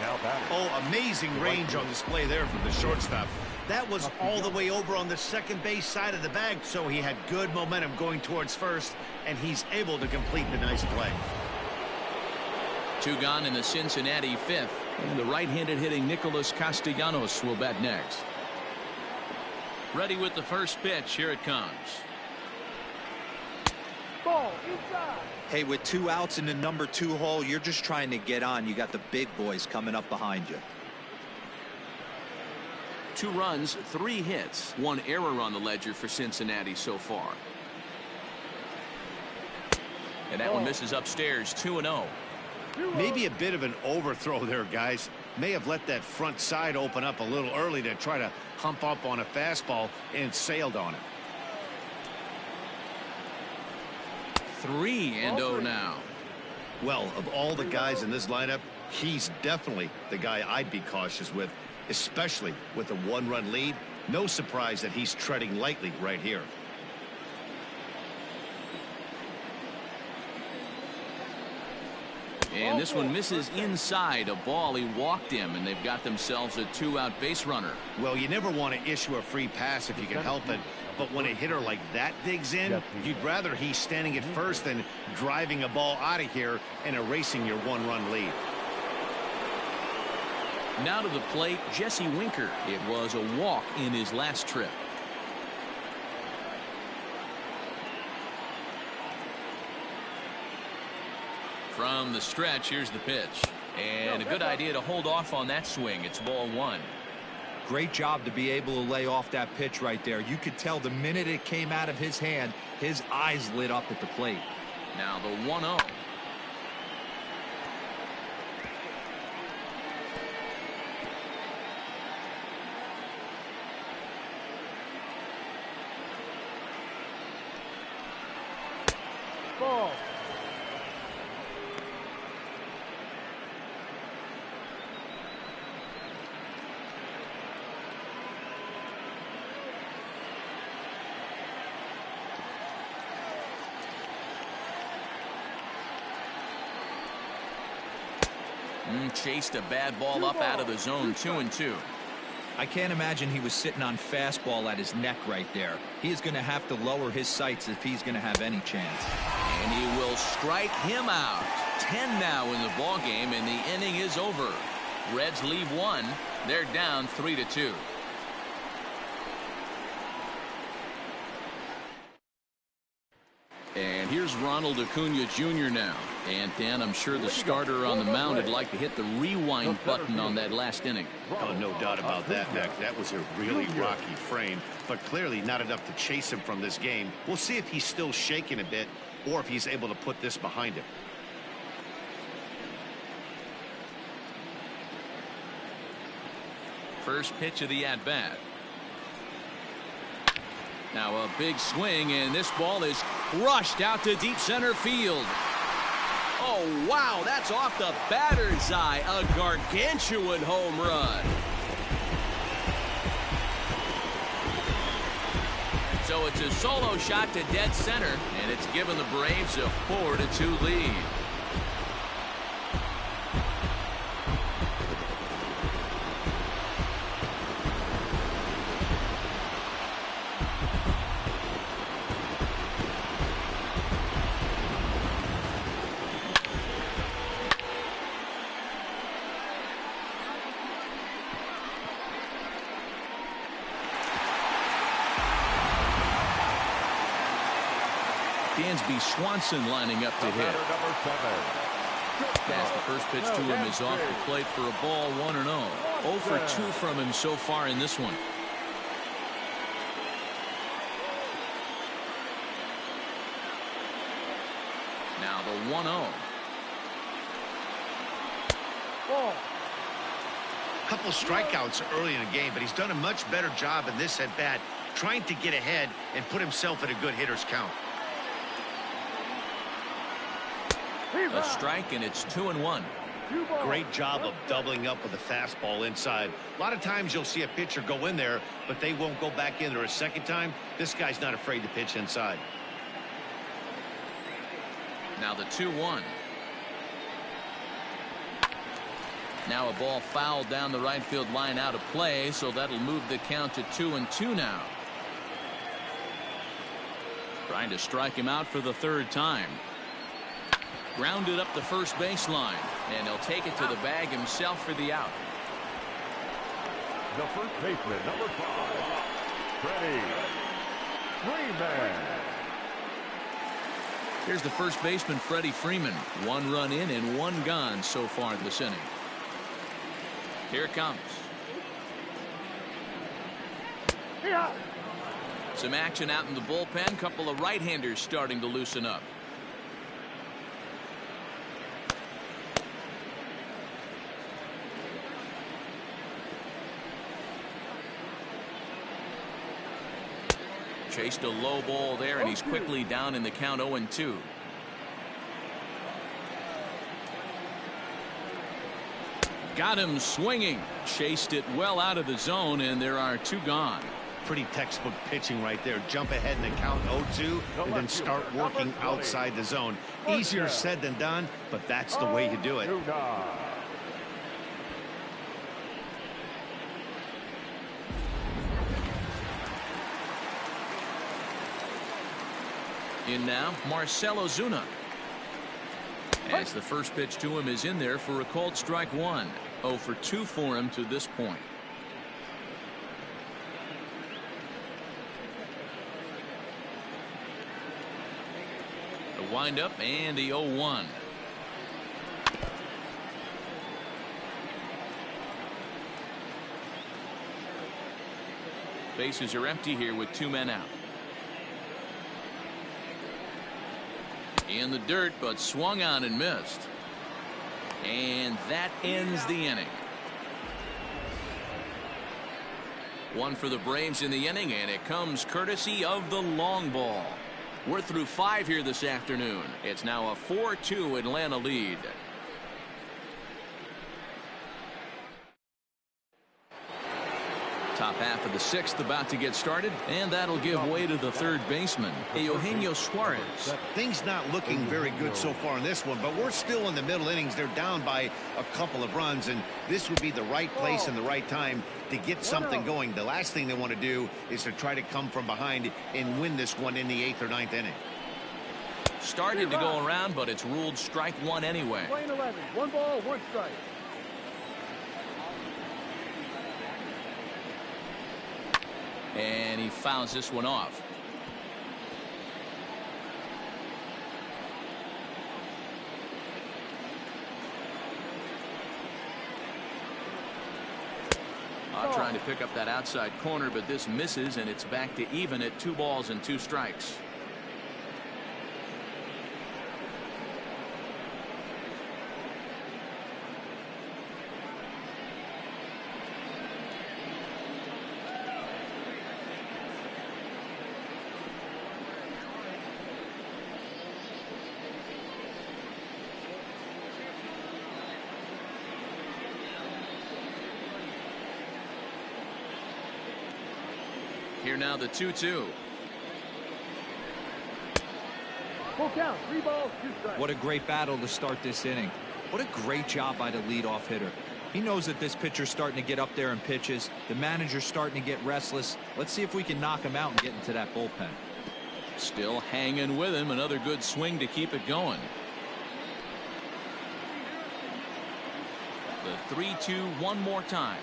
Oh, amazing range on display there from the shortstop. That was all the way over on the second base side of the bag, so he had good momentum going towards first, and he's able to complete the nice play. 2 gone in the Cincinnati 5th, and the right-handed hitting Nicholas Castellanos will bat next. Ready with the first pitch. Here it comes. Ball inside. Hey, with 2 outs in the number 2 hole, you're just trying to get on. You got the big boys coming up behind you. 2 runs, 3 hits, 1 error on the ledger for Cincinnati so far. And that one misses upstairs. 2-0. Maybe a bit of an overthrow there, guys. May have let that front side open up a little early to try to hump up on a fastball and sailed on it. 3-0 now. Well, of all the guys in this lineup, he's definitely the guy I'd be cautious with, especially with a 1-run lead. No surprise that he's treading lightly right here. And this one misses inside. A ball. He walked him, and they've got themselves a 2-out base runner. Well, you never want to issue a free pass if you can help it. But when a hitter like that digs in, you'd rather he's standing at first than driving a ball out of here and erasing your 1-run lead. Now to the plate, Jesse Winker. It was a walk in his last trip. From the stretch, here's the pitch. And a good idea to hold off on that swing. It's ball one. Great job to be able to lay off that pitch right there. You could tell the minute it came out of his hand, his eyes lit up at the plate. Now the 1-0. Ball. Chased a bad ball up out of the zone. 2-2. I can't imagine he was sitting on fastball at his neck right there. He is going to have to lower his sights if he's going to have any chance. And he will strike him out. 10 now in the ball game, and the inning is over. Reds leave one. They're down 3-2. And here's Ronald Acuna Jr. now. And Dan, I'm sure the starter on the mound would like to hit the rewind button on that last inning. Oh, no doubt about that, Mac. That was a really rocky frame, but clearly not enough to chase him from this game. We'll see if he's still shaking a bit or if he's able to put this behind him. First pitch of the at-bat. Now a big swing, and this ball is rushed out to deep center field. Oh, wow, that's off the batter's eye. A gargantuan home run. So it's a solo shot to dead center, and it's given the Braves a 4-2 lead. Dansby Swanson lining up to hit. That's the first pitch to him is off the plate for a ball, 1-0. 0 for 2 from him so far in this one. Now the 1-0. Couple strikeouts early in the game, but he's done a much better job in this at bat, trying to get ahead and put himself in a good hitter's count. A strike, and it's 2-1. Great job of doubling up with a fastball inside. A lot of times you'll see a pitcher go in there, but they won't go back in there a second time. This guy's not afraid to pitch inside. Now the 2-1. Now a ball fouled down the right field line out of play, so that'll move the count to 2-2 now. Trying to strike him out for the third time. Grounded up the first baseline, and he'll take it to the bag himself for the out. The first baseman, number 5, Freddie Freeman. Here's the first baseman, Freddie Freeman. 1 run in and 1 gone so far this inning. Here it comes. Yeah. Some action out in the bullpen. Couple of right-handers starting to loosen up. Chased a low ball there, and he's quickly down in the count 0-2. Got him swinging. Chased it well out of the zone, and there are 2 gone. Pretty textbook pitching right there. Jump ahead in the count 0-2 and then start working outside the zone. Easier said than done, but that's the way you do it. In now, Marcell Ozuna. As the first pitch to him is in there for a called strike 1. 0 for 2 for him to this point. The windup and the 0-1. Bases are empty here with 2 men out. In the dirt, but swung on and missed. And that ends the inning. One for the Braves in the inning, and it comes courtesy of the long ball. We're through 5 here this afternoon. It's now a 4-2 Atlanta lead. Top half of the 6th about to get started, and that'll give way to the third baseman, Eugenio Suarez. Things not looking very good so far in this one, but we're still in the middle innings. They're down by a couple of runs, and this would be the right place and the right time to get something going. The last thing they want to do is to try to come from behind and win this one in the 8th or 9th inning. Started to go around, but it's ruled strike 1 anyway. Playing 11, 1 ball, 1 strike. And he fouls this one off. Trying to pick up that outside corner, but this misses, and it's back to even at 2 balls and 2 strikes. Here now the 2-2. Full count, 3 balls, 2 strikes. What a great battle to start this inning. What a great job by the leadoff hitter. He knows that this pitcher's starting to get up there in pitches. The manager's starting to get restless. Let's see if we can knock him out and get into that bullpen. Still hanging with him. Another good swing to keep it going. The 3-2 one more time.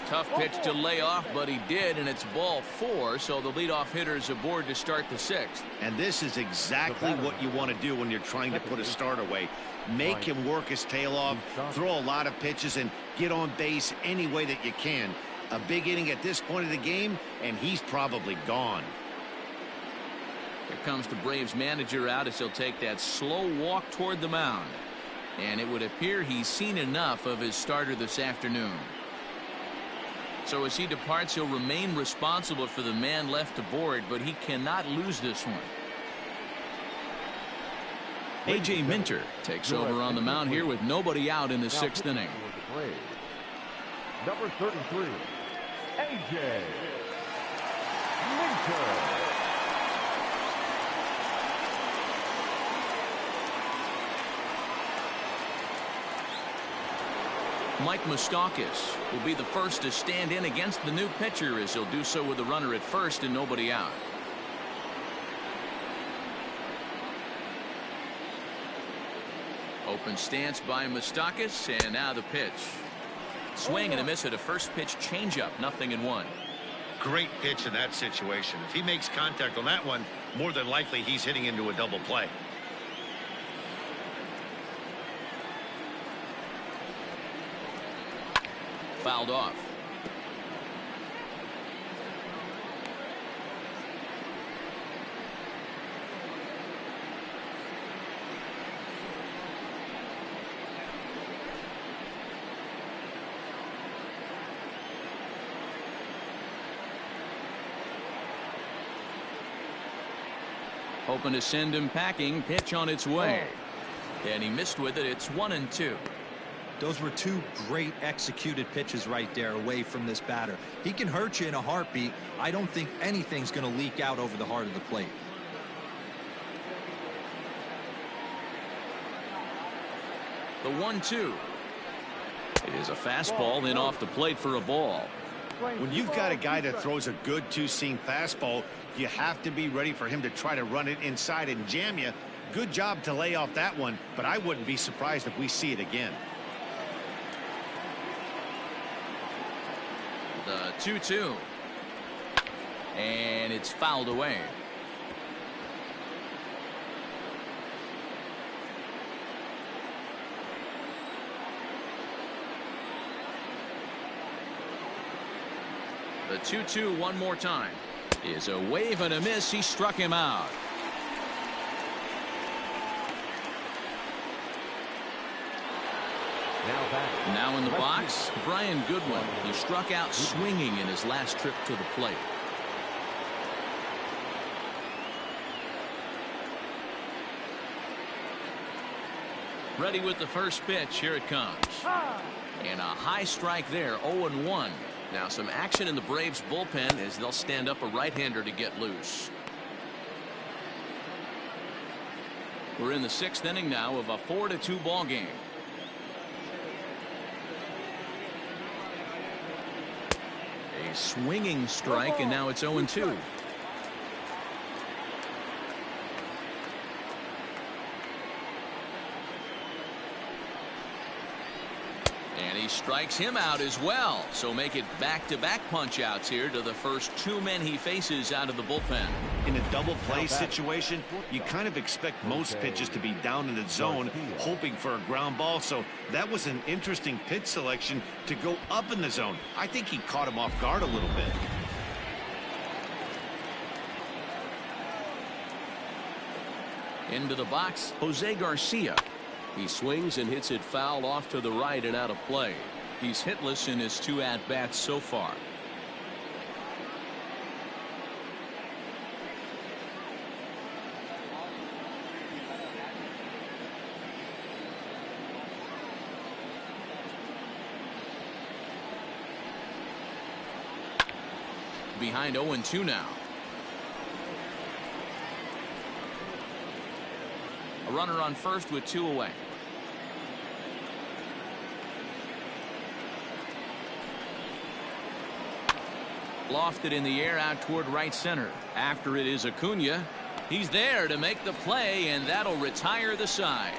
Tough pitch to lay off, but he did, and it's ball 4, so the leadoff hitter's aboard to start the 6th. And this is exactly what you want to do when you're trying to put a start away. Make him work his tail off, throw a lot of pitches, and get on base any way that you can. A big inning at this point of the game, and he's probably gone. Here comes the Braves manager out as he'll take that slow walk toward the mound. And it would appear he's seen enough of his starter this afternoon. So as he departs, he'll remain responsible for the man left aboard, but he cannot lose this one. A.J. Minter takes over on the mound here with nobody out in the 6th inning. Number 33, A.J. Minter. Mike Moustakas will be the first to stand in against the new pitcher, as he'll do so with a runner at first and nobody out. Open stance by Moustakas, and now the pitch. Swing and a miss at a first pitch changeup, 0-1. Great pitch in that situation. If he makes contact on that one, more than likely he's hitting into a double play. Fouled off. Hoping to send him packing. Pitch on its way. And he missed with it. It's 1-2. Those were 2 great executed pitches right there away from this batter. He can hurt you in a heartbeat. I don't think anything's going to leak out over the heart of the plate. The 1-2. It is a fastball in off the plate for a ball. When you've got a guy that throws a good 2-seam fastball, you have to be ready for him to try to run it inside and jam you. Good job to lay off that one, but I wouldn't be surprised if we see it again. The 2-2. And it's fouled away. The 2-2 one more time. Is a wave and a miss. He struck him out. Now in the box, Brian Goodwin. He struck out swinging in his last trip to the plate. Ready with the first pitch. Here it comes. And a high strike there, 0-1. Now some action in the Braves bullpen as they'll stand up a right-hander to get loose. We're in the 6th inning now of a 4-2 ball game. A swinging strike, and now it's 0-2. And he strikes him out as well. So make it back-to-back punch-outs here to the first 2 men he faces out of the bullpen. In a double play situation, you kind of expect most pitches to be down in the zone, hoping for a ground ball. So that was an interesting pitch selection to go up in the zone. I think he caught him off guard a little bit. Into the box, Jose Garcia. He swings and hits it foul off to the right and out of play. He's hitless in his 2 at-bats so far. Behind 0-2 now. A runner on first with 2 away. Lofted in the air out toward right center. After it is Acuna. He's there to make the play, and that'll retire the side.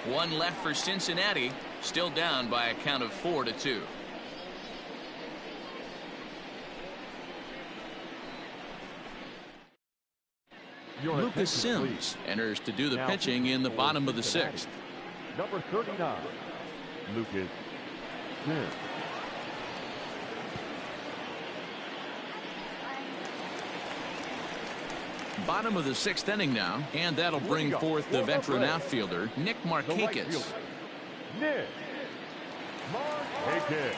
1 left for Cincinnati. Still down by a count of 4-2. Lucas Sims enters to do the pitching in the bottom of the 6th. Number 39, Lucas Sims. Bottom of the 6th inning now, and that'll bring forth the veteran outfielder, Nick Markakis. Nick Markakis.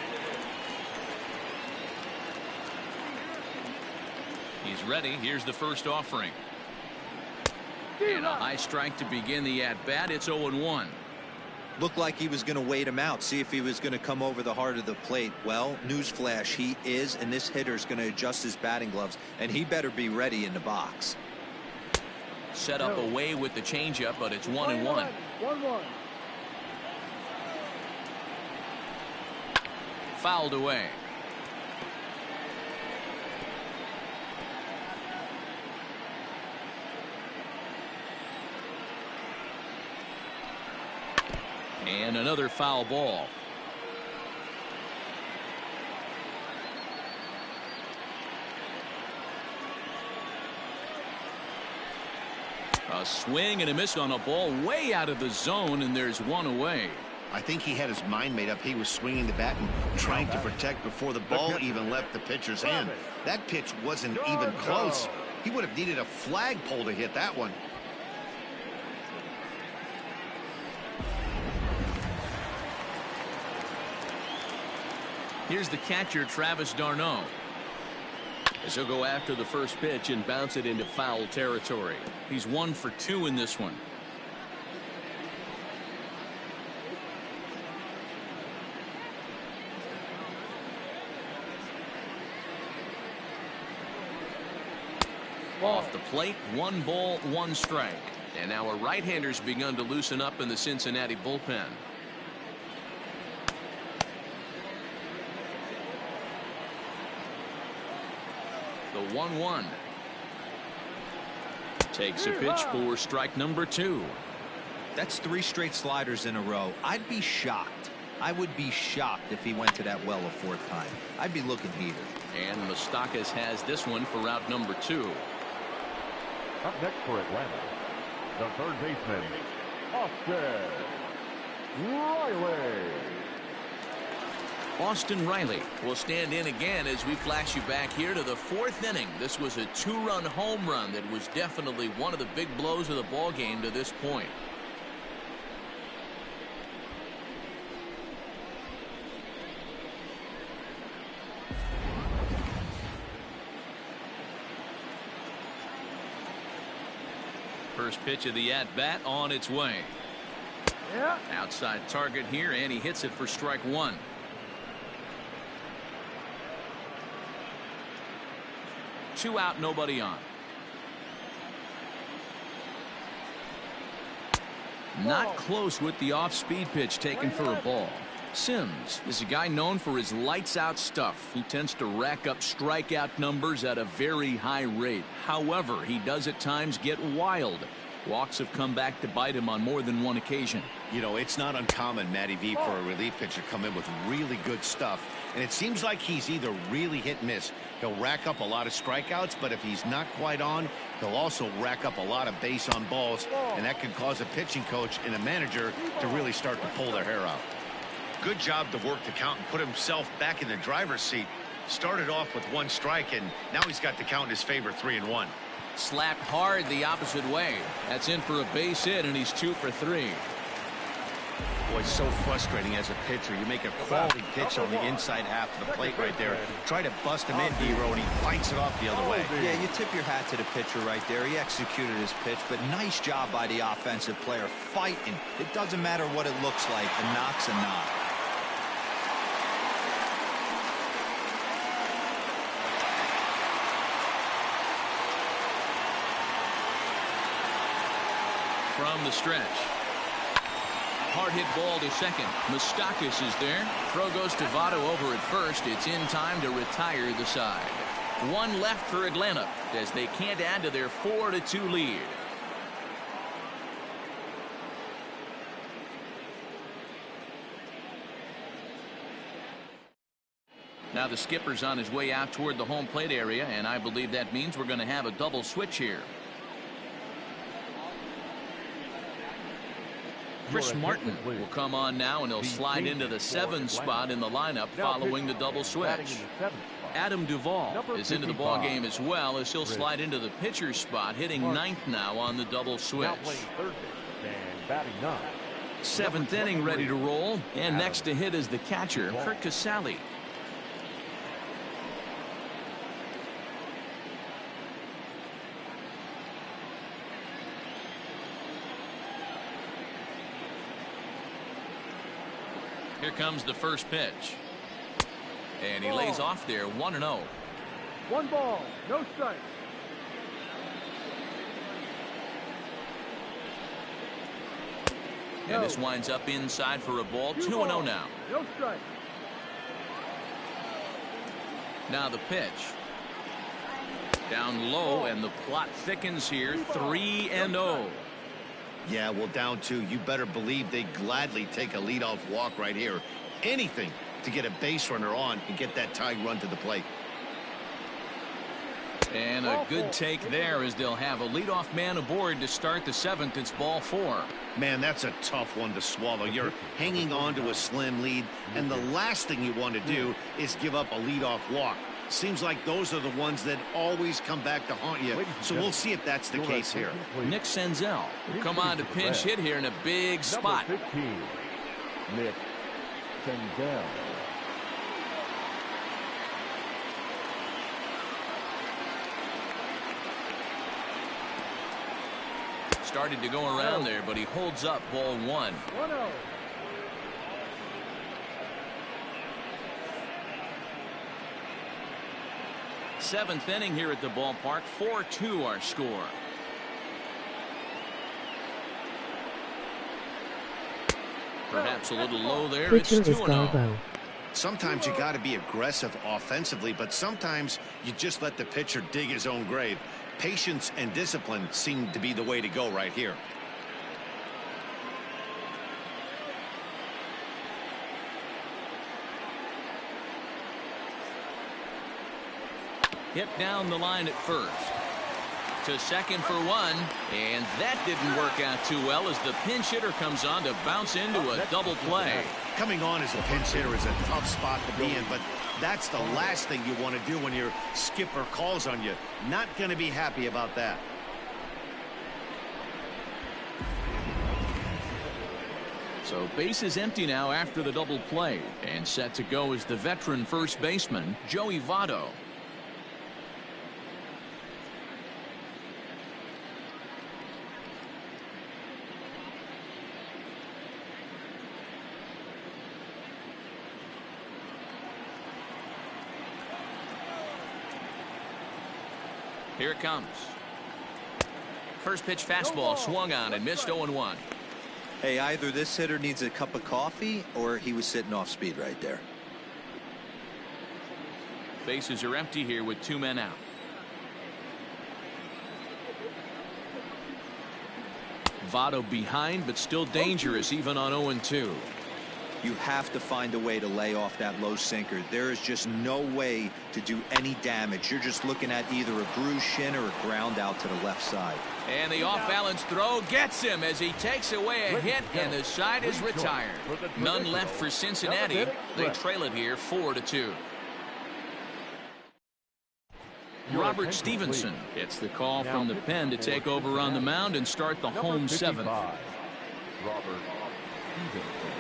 He's ready. Here's the first offering. And a high strike to begin the at-bat. It's 0-1. Looked like he was going to wait him out, see if he was going to come over the heart of the plate. Well, newsflash, he is, and this hitter's going to adjust his batting gloves, and he better be ready in the box. Set up away with the changeup, but it's 1-1. 1-1. Fouled away. And another foul ball. A swing and a miss on a ball way out of the zone, and there's 1 away. I think he had his mind made up. He was swinging the bat and trying to protect before the ball even left the pitcher's hand. That pitch wasn't even close. He would have needed a flagpole to hit that one. Here's the catcher, Travis d'Arnaud. As he'll go after the first pitch and bounce it into foul territory. He's 1 for 2 in this one. Off the plate, 1 ball, 1 strike. And now a right-hander's begun to loosen up in the Cincinnati bullpen. The 1-1. Takes a pitch for strike number 2. That's 3 straight sliders in a row. I'd be shocked. I would be shocked if he went to that well a 4th time. I'd be looking heated. And Moustakas has this one for route number 2. Up next for Atlanta, the 3rd baseman, Austin Riley. Austin Riley will stand in again as we flash you back here to the 4th inning. This was a 2-run home run that was definitely one of the big blows of the ball game to this point. First pitch of the at-bat on its way. Yeah. Outside target here, and he hits it for strike 1. Two out, nobody on. Not close with the off-speed pitch taken for a ball. Sims is a guy known for his lights-out stuff. He tends to rack up strikeout numbers at a very high rate. However, he does at times get wild. Walks have come back to bite him on more than one occasion. You know, it's not uncommon, Matty V, for a relief pitcher to come in with really good stuff. And it seems like he's either really hit and miss. He'll rack up a lot of strikeouts, but if he's not quite on, he'll also rack up a lot of base on balls. And that can cause a pitching coach and a manager to really start to pull their hair out. Good job to work the count and put himself back in the driver's seat. Started off with 1 strike, and now he's got the count in his favor, 3-1. Slapped hard the opposite way. That's in for a base hit, and he's 2 for 3. Boy, it's so frustrating as a pitcher. You make a quality pitch on the inside half of the plate right there. Try to bust him in, D-Row, and he fights it off the other way. Yeah, you tip your hat to the pitcher right there. He executed his pitch, but nice job by the offensive player fighting. It doesn't matter what it looks like. A knock's a knock. From the stretch. Hard hit ball to second. Moustakas is there. Throw goes to Votto over at first. It's in time to retire the side. 1 left for Atlanta as they can't add to their 4-2 lead. Now the skipper's on his way out toward the home plate area, and I believe that means we're going to have a double switch here. Chris Martin will come on now, and he'll slide into the 7 spot in the lineup following the double switch. Adam Duvall is into the ball game as well, as he'll slide into the pitcher's spot, hitting 9th now on the double switch. 7th inning ready to roll, and next to hit is the catcher, Kurt Casale. Here comes the first pitch. And he lays off there, 1-0. 1 ball, no strike. And this winds up inside for a ball, 2-0 now. No strike. Now the pitch. Down low, and the plot thickens here, 3-0. Yeah, well, down 2, you better believe they gladly take a leadoff walk right here. Anything to get a base runner on and get that tying run to the plate. And a good take there, as they'll have a leadoff man aboard to start the 7th. It's ball 4. Man, that's a tough one to swallow. You're hanging on to a slim lead, and the last thing you want to do is give up a leadoff walk. Seems like those are the ones that always come back to haunt you. So we'll see if that's the case here. Nick Senzel will come on to pinch hit here in a big spot. Number 15, Nick Senzel. Started to go around there, but he holds up, ball 1. 1-0. Seventh inning here at the ballpark. 4-2 our score. Perhaps a little low there. It's 2-0. Sometimes you got to be aggressive offensively, but sometimes you just let the pitcher dig his own grave. Patience and discipline seem to be the way to go right here. Hit down the line at first. To second for 1, and that didn't work out too well as the pinch hitter comes on to bounce into a double play. Coming on as a pinch hitter is a tough spot to be in, but that's the last thing you want to do when your skipper calls on you. Not going to be happy about that. So base is empty now after the double play, and set to go is the veteran first baseman, Joey Votto. Here it comes. First pitch fastball swung on and missed 0-1. Hey, either this hitter needs a cup of coffee or he was sitting off speed right there. Bases are empty here with 2 men out. Votto behind, but still dangerous even on 0-2. You have to find a way to lay off that low sinker. There is just no way to do any damage. You're just looking at either a bruised shin or a ground out to the left side. And the off-balance throw gets him as he takes away a hit, and the side is retired. None left for Cincinnati. They trail it here 4-2. Robert Stevenson gets the call from the pen to take over on the mound and start the home 7th. Robert Stevenson.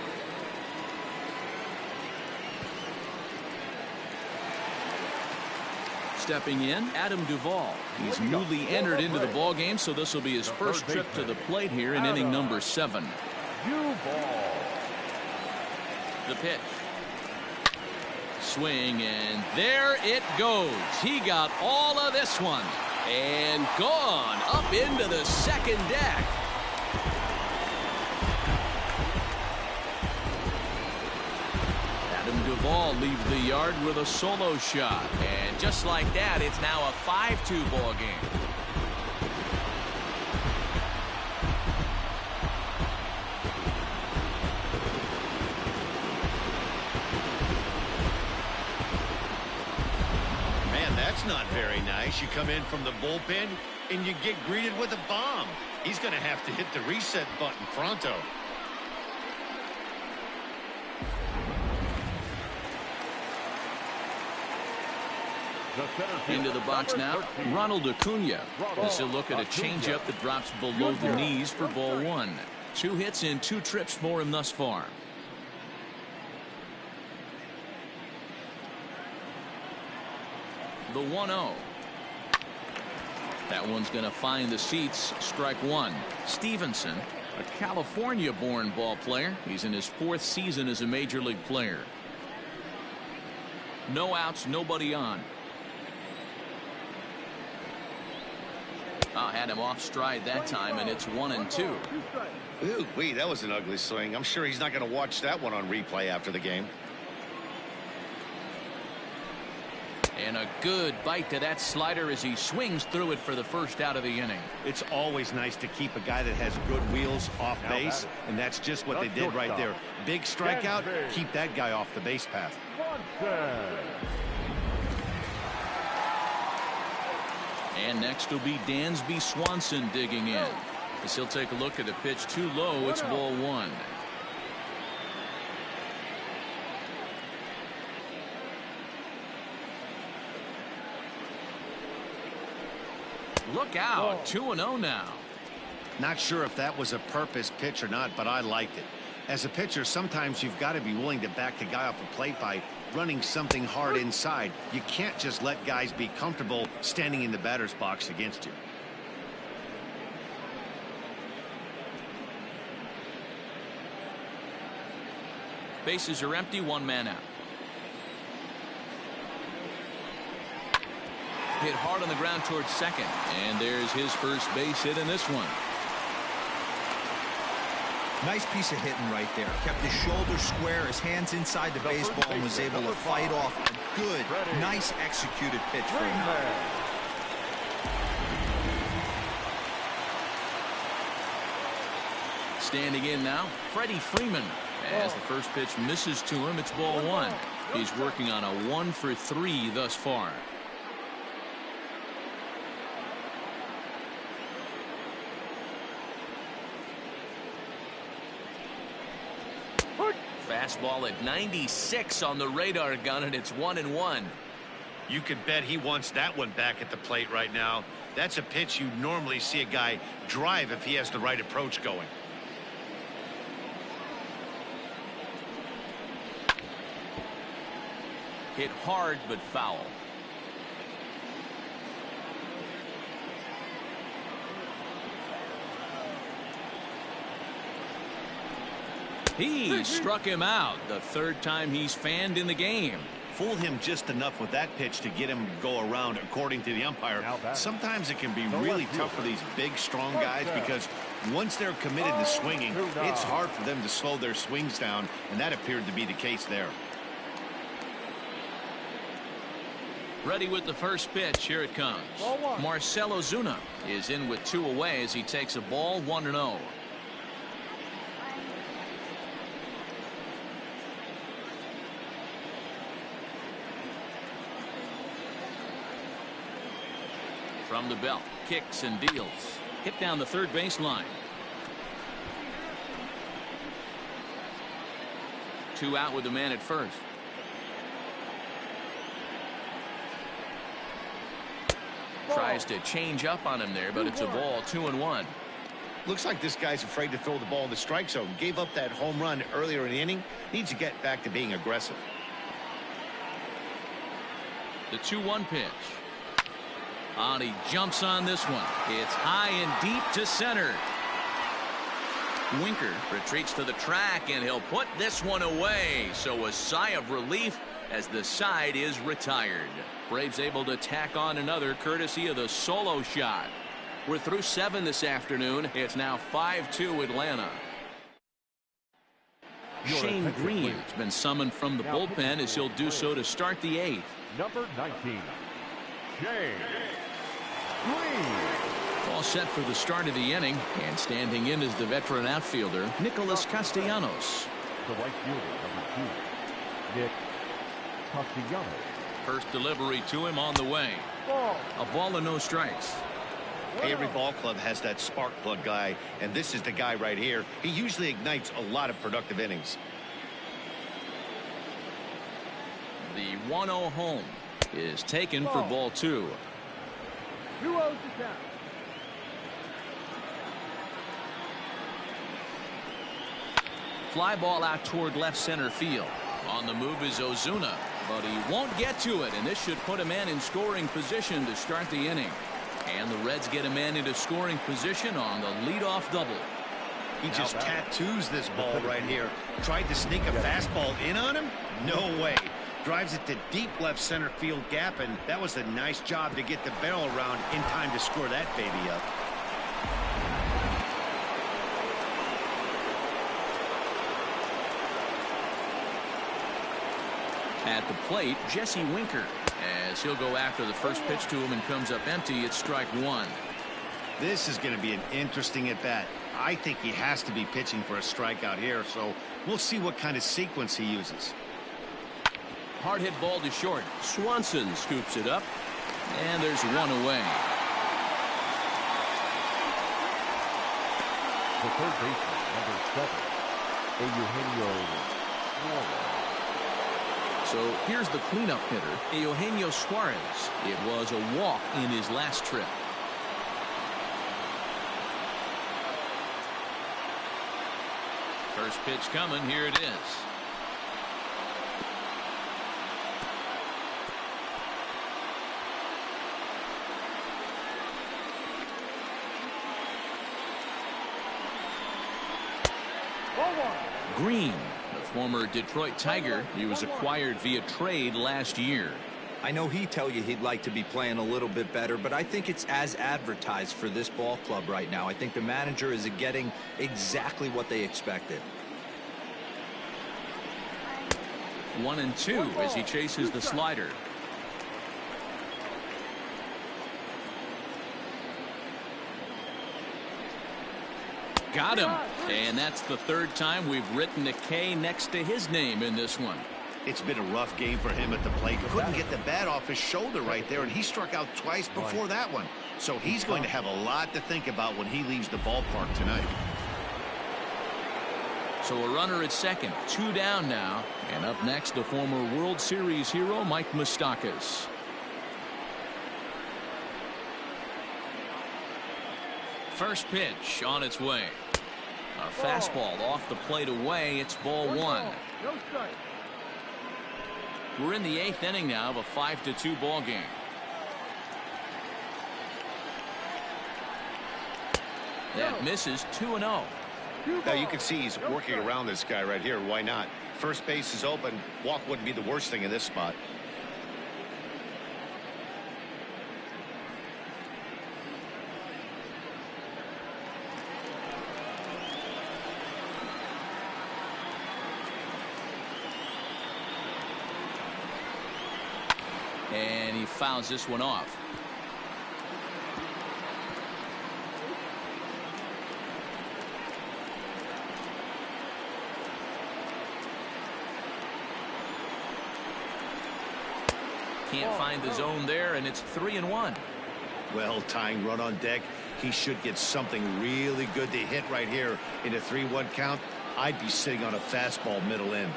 Stepping in, Adam Duvall. He's newly entered into the ballgame, so this will be his first trip to the plate here in inning number 7. Duvall. The pitch. Swing, and there it goes. He got all of this one. And gone up into the second deck. Adam Duvall leaves the yard with a solo shot. And just like that, it's now a 5-2 ball game. Man, that's not very nice. You come in from the bullpen and you get greeted with a bomb. He's going to have to hit the reset button pronto. Into the box now, Ronald Acuna. This will look at a changeup that drops below the knees for ball 1. 2 hits in 2 trips for him thus far. The 1-0. That one's going to find the seats. Strike 1. Stevenson, a California-born ball player. He's in his 4th season as a major league player. No outs, nobody on. Had him off stride that time, and it's 1-2. Ooh, wait, that was an ugly swing. I'm sure he's not going to watch that one on replay after the game. And a good bite to that slider as he swings through it for the first out of the inning. It's always nice to keep a guy that has good wheels off base, and that's just what they did right there. Big strikeout, keep that guy off the base path. And next will be Dansby Swanson digging in. As he'll take a look at the pitch too low, it's ball 1. Look out, 2-0 now. Not sure if that was a purpose pitch or not, but I liked it. As a pitcher, sometimes you've got to be willing to back the guy off the plate by running something hard inside. You can't just let guys be comfortable standing in the batter's box against you. Bases are empty, 1 man out. Hit hard on the ground towards second, and there's his first base hit in this one. Nice piece of hitting right there. Kept his shoulders square, his hands inside the baseball, and was able to fight off a good, nice executed pitch for him. Standing in now, Freddie Freeman. As the first pitch misses to him, it's ball 1. He's working on a 1-for-3 thus far. Fastball at 96 on the radar gun, and it's 1-1. You can bet he wants that one back at the plate right now. That's a pitch you normally see a guy drive if he has the right approach going. Hit hard but foul. He struck him out the third time he's fanned in the game. Fool him just enough with that pitch to get him to go around, according to the umpire. Sometimes it can be really tough for these big, strong guys because once they're committed to swinging, it's hard for them to slow their swings down, and that appeared to be the case there. Ready with the first pitch. Here it comes. Marcell Ozuna is in with 2 away as he takes a ball 1-0. From the belt, kicks and deals. Hit down the third baseline. 2 out with the man at first. Tries to change up on him there, but it's a ball. 2-1. Looks like this guy's afraid to throw the ball in the strike zone. Gave up that home run earlier in the inning. Needs to get back to being aggressive. The 2-1 pitch. And he jumps on this one. It's high and deep to center. Winker retreats to the track, and he'll put this one away. So a sigh of relief as the side is retired. Braves able to tack on another courtesy of the solo shot. We're through 7 this afternoon. It's now 5-2 Atlanta. Shane Green has been summoned from the bullpen as he'll do so to start the 8th. Number 19, Shane Green. All set for the start of the inning, and standing in is the veteran outfielder Nicholas Castellanos. The right fielder, number 2, Nick Castellanos. First delivery to him on the way. A ball and no strikes. Every ball club has that spark plug guy, and this is the guy right here. He usually ignites a lot of productive innings. The 1-0 home is taken for ball 2. 2-0 to count. Fly ball out toward left center field. On the move is Ozuna, but he won't get to it, and this should put a man in scoring position to start the inning. And the Reds get a man into scoring position on the leadoff double. He just tattoos this ball right here. Tried to sneak a fastball in on him? No way. Drives it to deep left center field gap, and that was a nice job to get the barrel around in time to score that baby up. At the plate, Jesse Winker, as he'll go after the first pitch to him and comes up empty. It's strike 1. This is going to be an interesting at-bat. I think he has to be pitching for a strikeout here, so we'll see what kind of sequence he uses. Hard hit ball to short. Swanson scoops it up, and there's 1 away. The third baseman, number 7, Eugenio Suarez. So here's the cleanup hitter, Eugenio Suarez. It was a walk in his last trip. First pitch coming. Here it is. Green, the former Detroit Tiger, he was acquired via trade last year. I know he'd tell you he'd like to be playing a little bit better, but I think it's as advertised for this ball club right now. I think the manager is getting exactly what they expected. 1-2 as he chases the slider. Got him. And that's the third time we've written a K next to his name in this one. It's been a rough game for him at the plate. Couldn't get the bat off his shoulder right there, and he struck out twice before that one. So he's going to have a lot to think about when he leaves the ballpark tonight. So a runner at second, 2 down now. And up next, the former World Series hero, Mike Moustakas. First pitch on its way. A fastball off the plate away. It's ball 1. No strike. We're in the 8th inning now of a 5-2 ball game. That misses. 2-0. Now you can see he's working around this guy right here. Why not? First base is open. Walk wouldn't be the worst thing in this spot. And he fouls this one off. Can't find the zone there, and it's 3-1. Well, tying run on deck. He should get something really good to hit right here in a 3-1 count. I'd be sitting on a fastball middle in.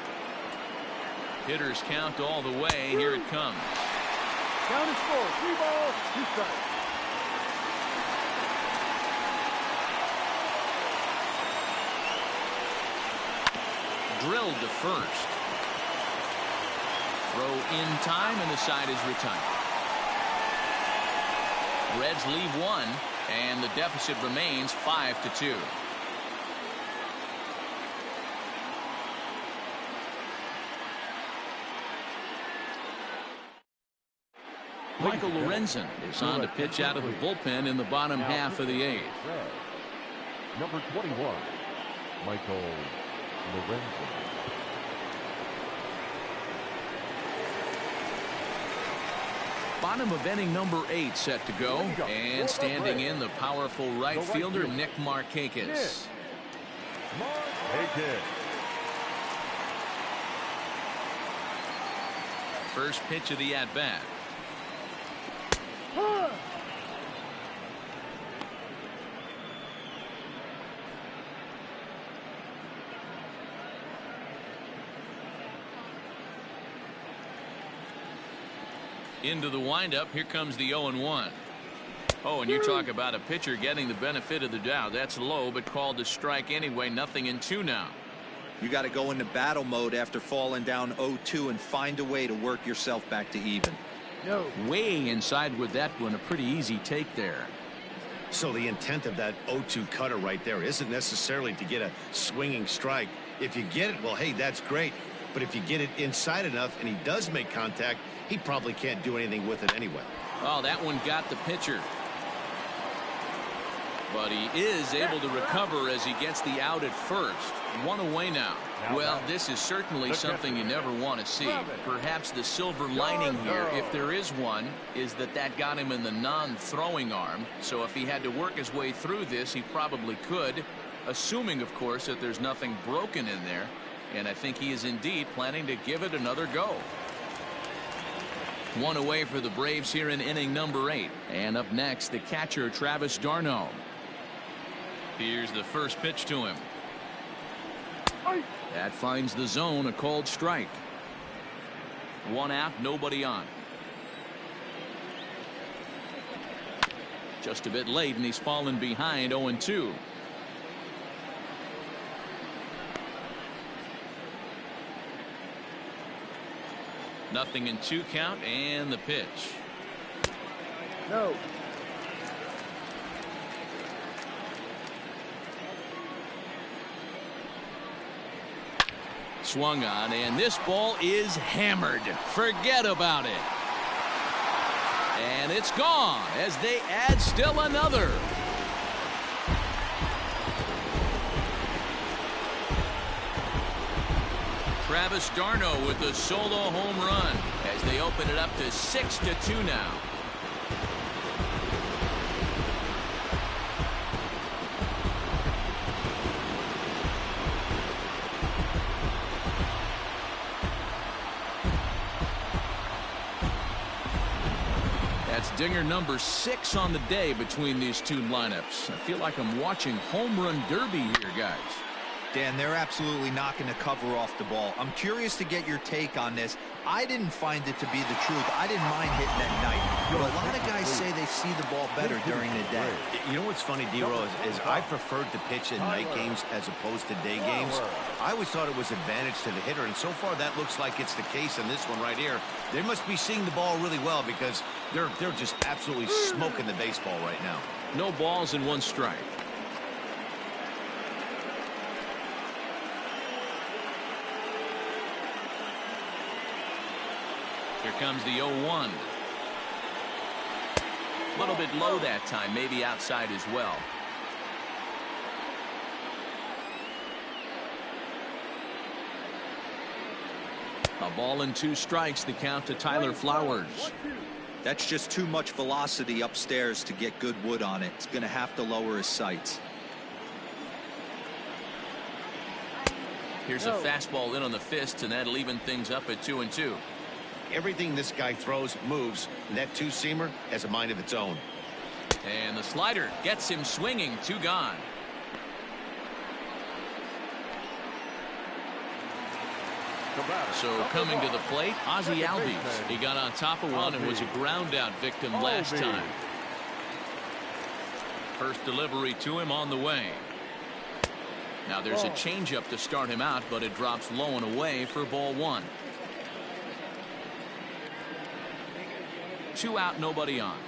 Hitters count all the way. Here it comes. Count is full. 3 balls, 2 strikes. Drilled to first. Throw in time, and the side is retired. Reds leave 1, and the deficit remains 5-2. Michael Lorenzen is on to pitch out of the bullpen in the bottom half of the 8th. Number 21, Michael Lorenzen. Bottom of inning number 8 set to go, and standing in the powerful right fielder Nick Markakis. First pitch of the at-bat. Into the windup. Here comes the 0-1. Oh, and you talk about a pitcher getting the benefit of the doubt. That's low, but called a strike anyway. 0-2 now. You got to go into battle mode after falling down 0-2 and find a way to work yourself back to even. No. Way inside with that one. A pretty easy take there. So the intent of that 0-2 cutter right there isn't necessarily to get a swinging strike. If you get it, well, hey, that's great. But if you get it inside enough and he does make contact, he probably can't do anything with it anyway. Oh, that one got the pitcher. But he is able to recover as he gets the out at first. 1 away now. Well, this is certainly something you never want to see. Perhaps the silver lining here, if there is one, is that got him in the non-throwing arm. So if he had to work his way through this, he probably could, assuming, of course, that there's nothing broken in there. And I think he is indeed planning to give it another go. 1 away for the Braves here in inning number 8. And up next, the catcher, Travis d'Arnaud. Here's the first pitch to him. That finds the zone, a called strike. 1 out, nobody on. Just a bit late, and he's fallen behind 0-2. Nothing in 2 count, and the pitch. No. Swung on, and this ball is hammered. Forget about it. And it's gone as they add still another. Travis d'Arnaud with the solo home run as they open it up to 6-2 now. That's dinger number 6 on the day between these two lineups. I feel like I'm watching home run derby here, guys. Dan, they're absolutely not going to cover off the ball. I'm curious to get your take on this. I didn't find it to be the truth. I didn't mind hitting at night. But a lot of guys say they see the ball better during the day. You know what's funny, D-Rose, is I preferred to pitch in night games as opposed to day games. I always thought it was advantage to the hitter, and so far that looks like it's the case in this one right here. They must be seeing the ball really well because they're just absolutely smoking the baseball right now. No balls and 1 strike. Here comes the 0-1. A little bit low that time, maybe outside as well. A ball and 2 strikes, the count to Tyler Flowers. That's just too much velocity upstairs to get good wood on it. It's going to have to lower his sights. Here's a fastball in on the fists, and that'll even things up at 2-2. Everything this guy throws moves, and that two-seamer has a mind of its own. And the slider gets him swinging. 2 gone. So coming to the plate, Ozzie Albies. He got on top of one and was a ground out victim last time. First delivery to him on the way. Now there's a changeup to start him out, but it drops low and away for ball 1. 2 out, nobody on.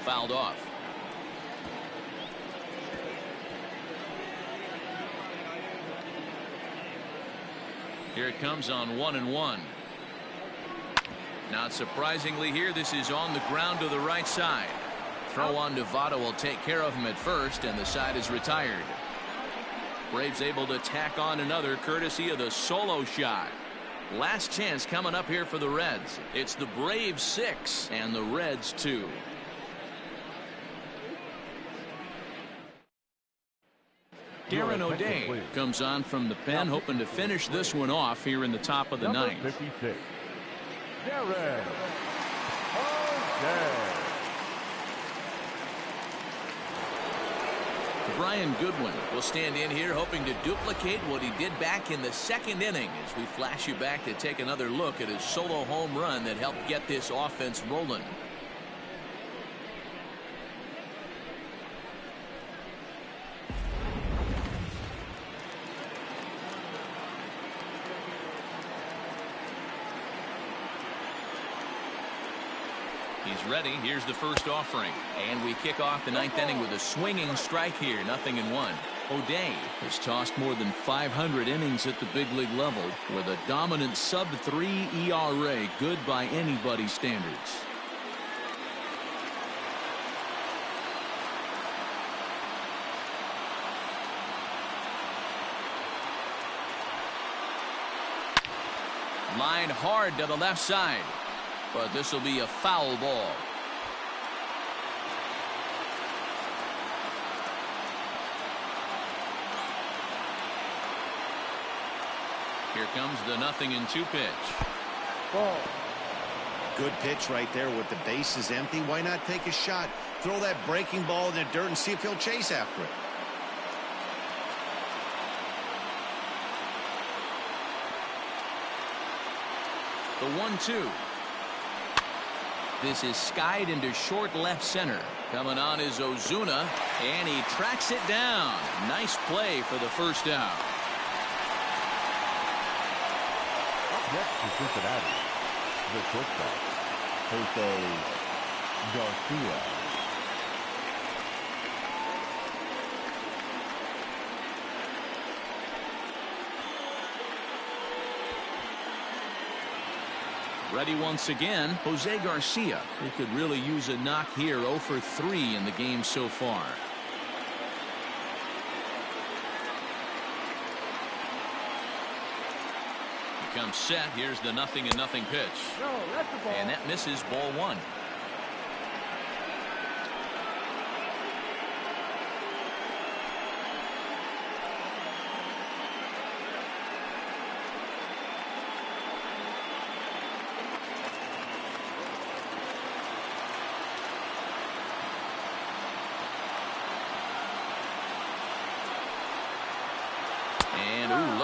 Fouled off. Here it comes on 1-1. Not surprisingly here, this is on the ground to the right side. Throw on Nevada will take care of him at first, and the side is retired. Braves able to tack on another courtesy of the solo shot. Last chance coming up here for the Reds. It's the Braves 6 and the Reds 2. Darren O'Day comes on from the pen, hoping to finish this one off here in the top of the ninth. 56. Darren O'Day. Brian Goodwin will stand in here hoping to duplicate what he did back in the 2nd inning as we flash you back to take another look at his solo home run that helped get this offense rolling. He's ready. Here's the first offering. And we kick off the 9th inning with a swinging strike here. 0-1. O'Day has tossed more than 500 innings at the big league level with a dominant sub-3 ERA. Good by anybody's standards. Line hard to the left side. But this will be a foul ball. Here comes the 0-2 pitch. Ball. Good pitch right there with the bases empty. Why not take a shot? Throw that breaking ball in the dirt and see if he'll chase after it. The 1-2. This is skied into short left center. Coming on is Ozuna, and he tracks it down. Nice play for the first out. Up next to Cincinnati, the shortstop, Jose Garcia. Ready once again, Jose Garcia. He could really use a knock here. 0 for 3 in the game so far. He comes set. Here's the 0-0 pitch. And that misses ball 1.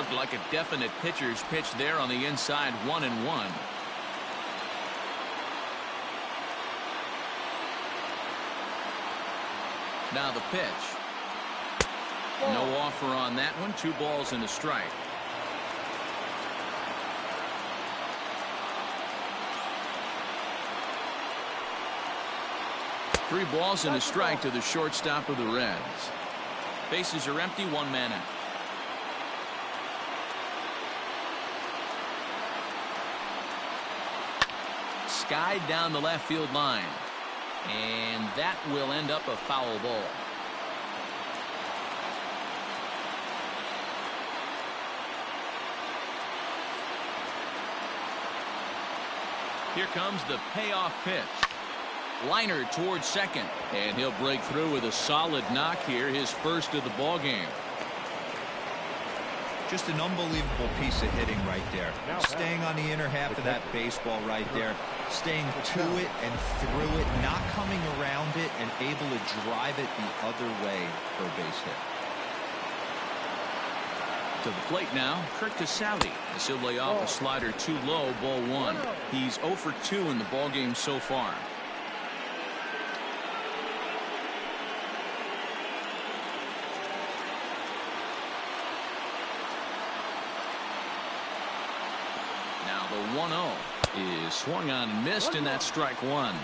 Looked like a definite pitcher's pitch there on the inside, 1-1. Now the pitch. No offer on that one. 2 balls and a strike. Three balls and a strike to the shortstop of the Reds. Bases are empty, 1 man out. Skied down the left field line. And that will end up a foul ball. Here comes the payoff pitch. Liner towards second, and he'll break through with a solid knock here, his first of the ball game. Just an unbelievable piece of hitting right there. Staying on the inner half of that baseball right there, staying to it and through it, not coming around it, and able to drive it the other way for a base hit. To the plate now, Kirk Casali, as he'll lay off a slider too low, ball 1. He's 0 for 2 in the ball game so far. The 1-0 is swung on and missed, and that's strike 1.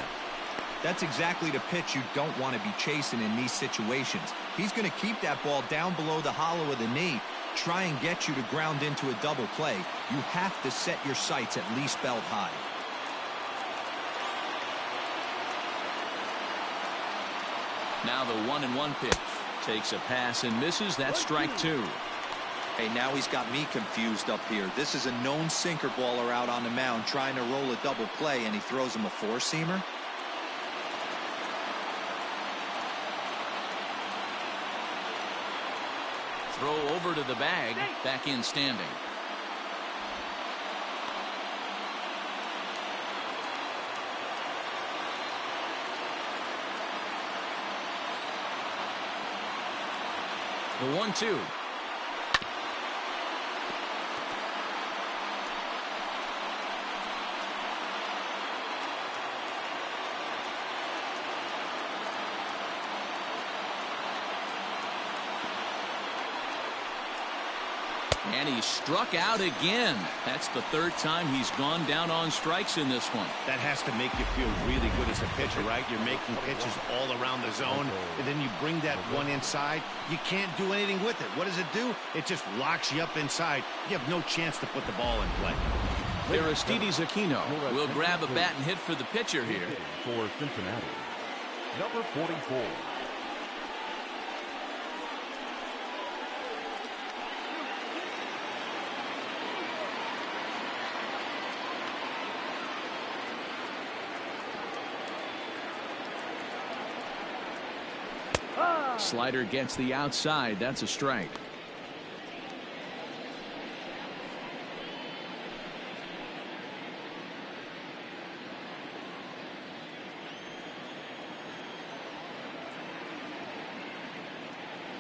That's exactly the pitch you don't want to be chasing in these situations. He's going to keep that ball down below the hollow of the knee, try and get you to ground into a double play. You have to set your sights at least belt high. Now the 1-1 pitch takes a pass and misses. That's strike 2. Hey, now he's got me confused up here. This is a known sinker baller out on the mound trying to roll a double play, and he throws him a 4-seamer. Throw over to the bag, back in standing. The 1-2. And he struck out again. That's the 3rd time he's gone down on strikes in this one. That has to make you feel really good as a pitcher, right? You're making pitches all around the zone, and then you bring that one inside. You can't do anything with it. What does it do? It just locks you up inside. You have no chance to put the ball in play. Aristides Aquino will grab a bat and hit for the pitcher here. For Cincinnati, number 44. Slider gets the outside. That's a strike.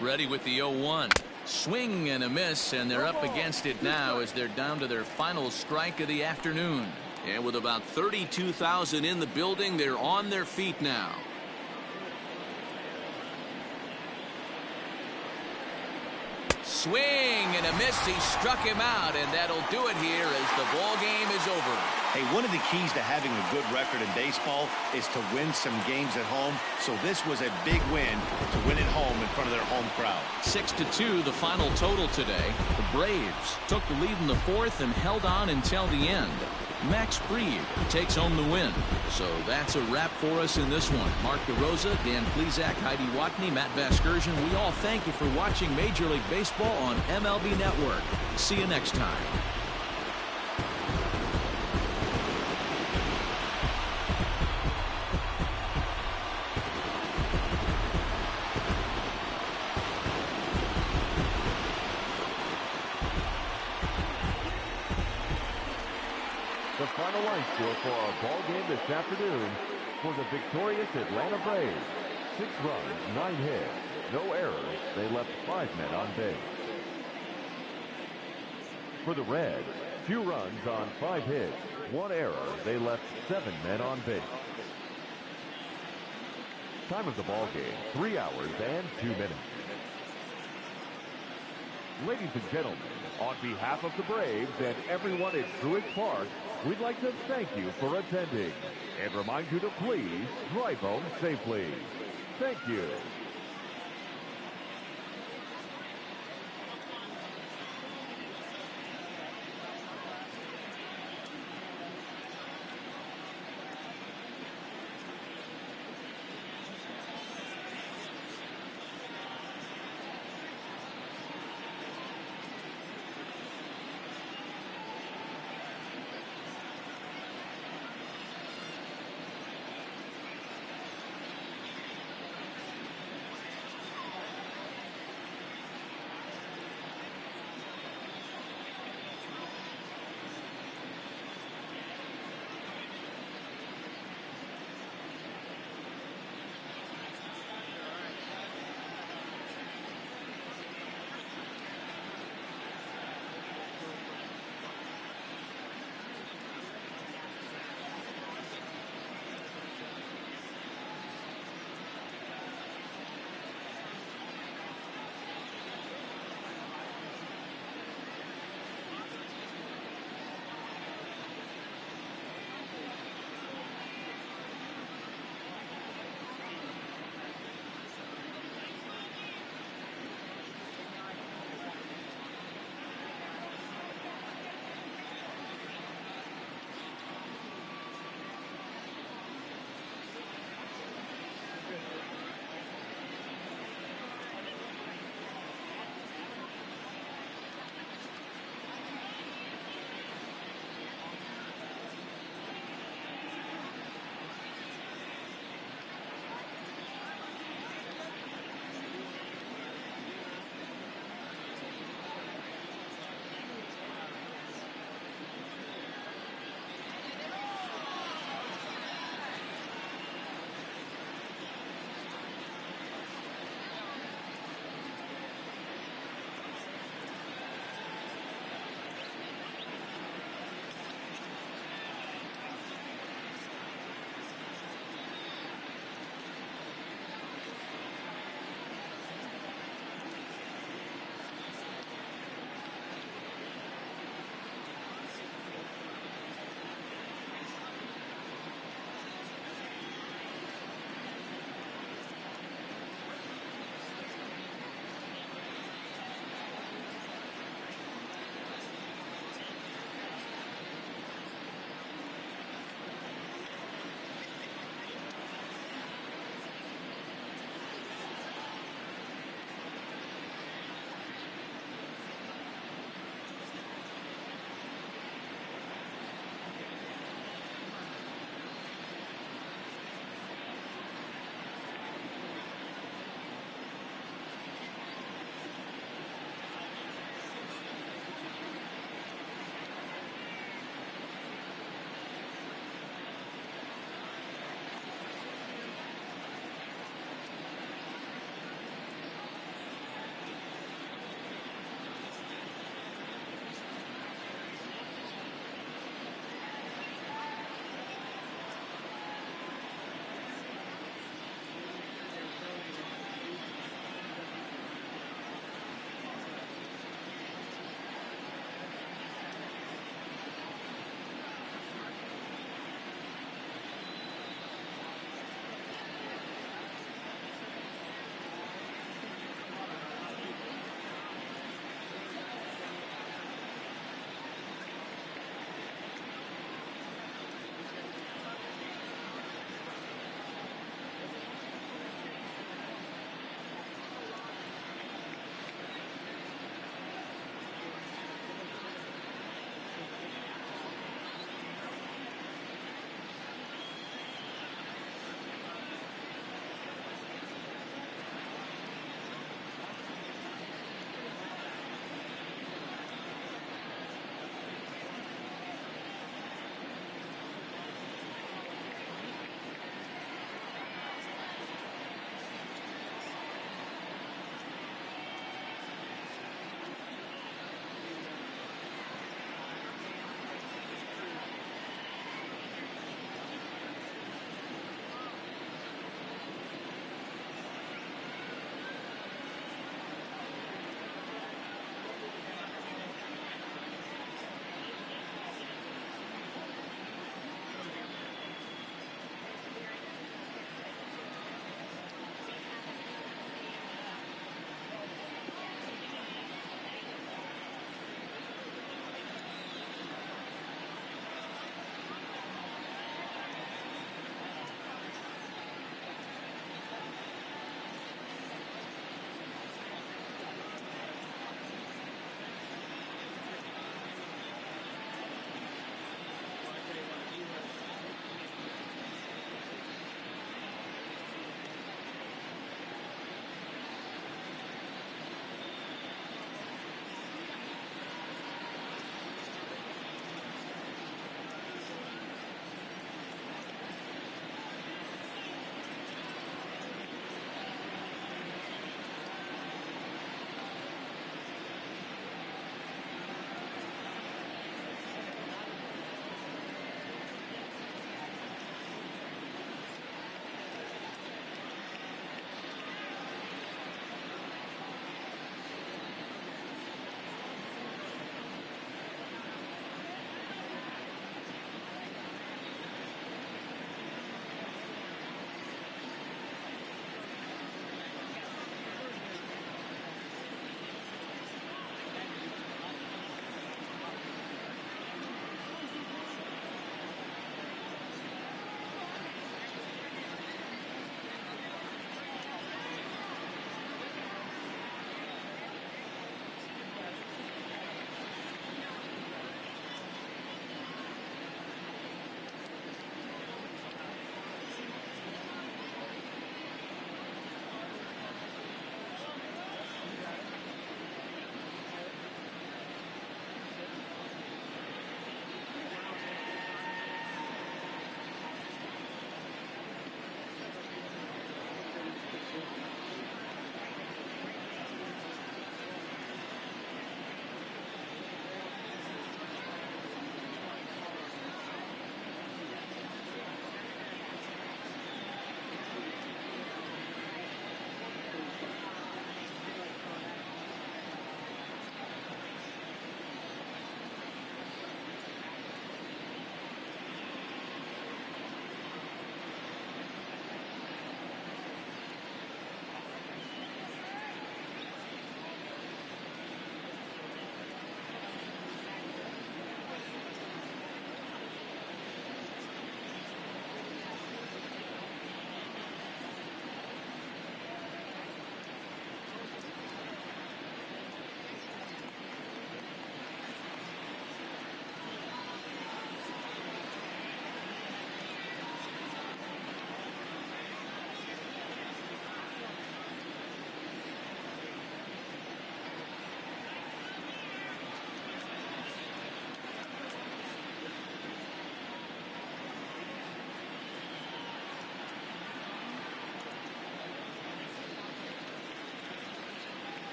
Ready with the 0-1. Swing and a miss, and they're up against it now as they're down to their final strike of the afternoon. And with about 32,000 in the building, they're on their feet now. Swing and a miss. He struck him out, and that'll do it here as the ball game is over. Hey, one of the keys to having a good record in baseball is to win some games at home. So this was a big win to win at home in front of their home crowd. 6-2 the final total today. The Braves took the lead in the 4th and held on until the end. Max Fried takes home the win. So that's a wrap for us in this one. Mark DeRosa, Dan Plesac, Heidi Watney, Matt Vasgersian. We all thank you for watching Major League Baseball on MLB Network. See you next time. The final line score for our ball game this afternoon for the victorious Atlanta Braves. 6 runs, 9 hits, no errors. They left 5 men on base. For the Reds, 2 runs on 5 hits, 1 error. They left 7 men on base. Time of the ball game, 3 hours and 2 minutes. Ladies and gentlemen, on behalf of the Braves and everyone at Truist Park, we'd like to thank you for attending and remind you to please drive home safely. Thank you.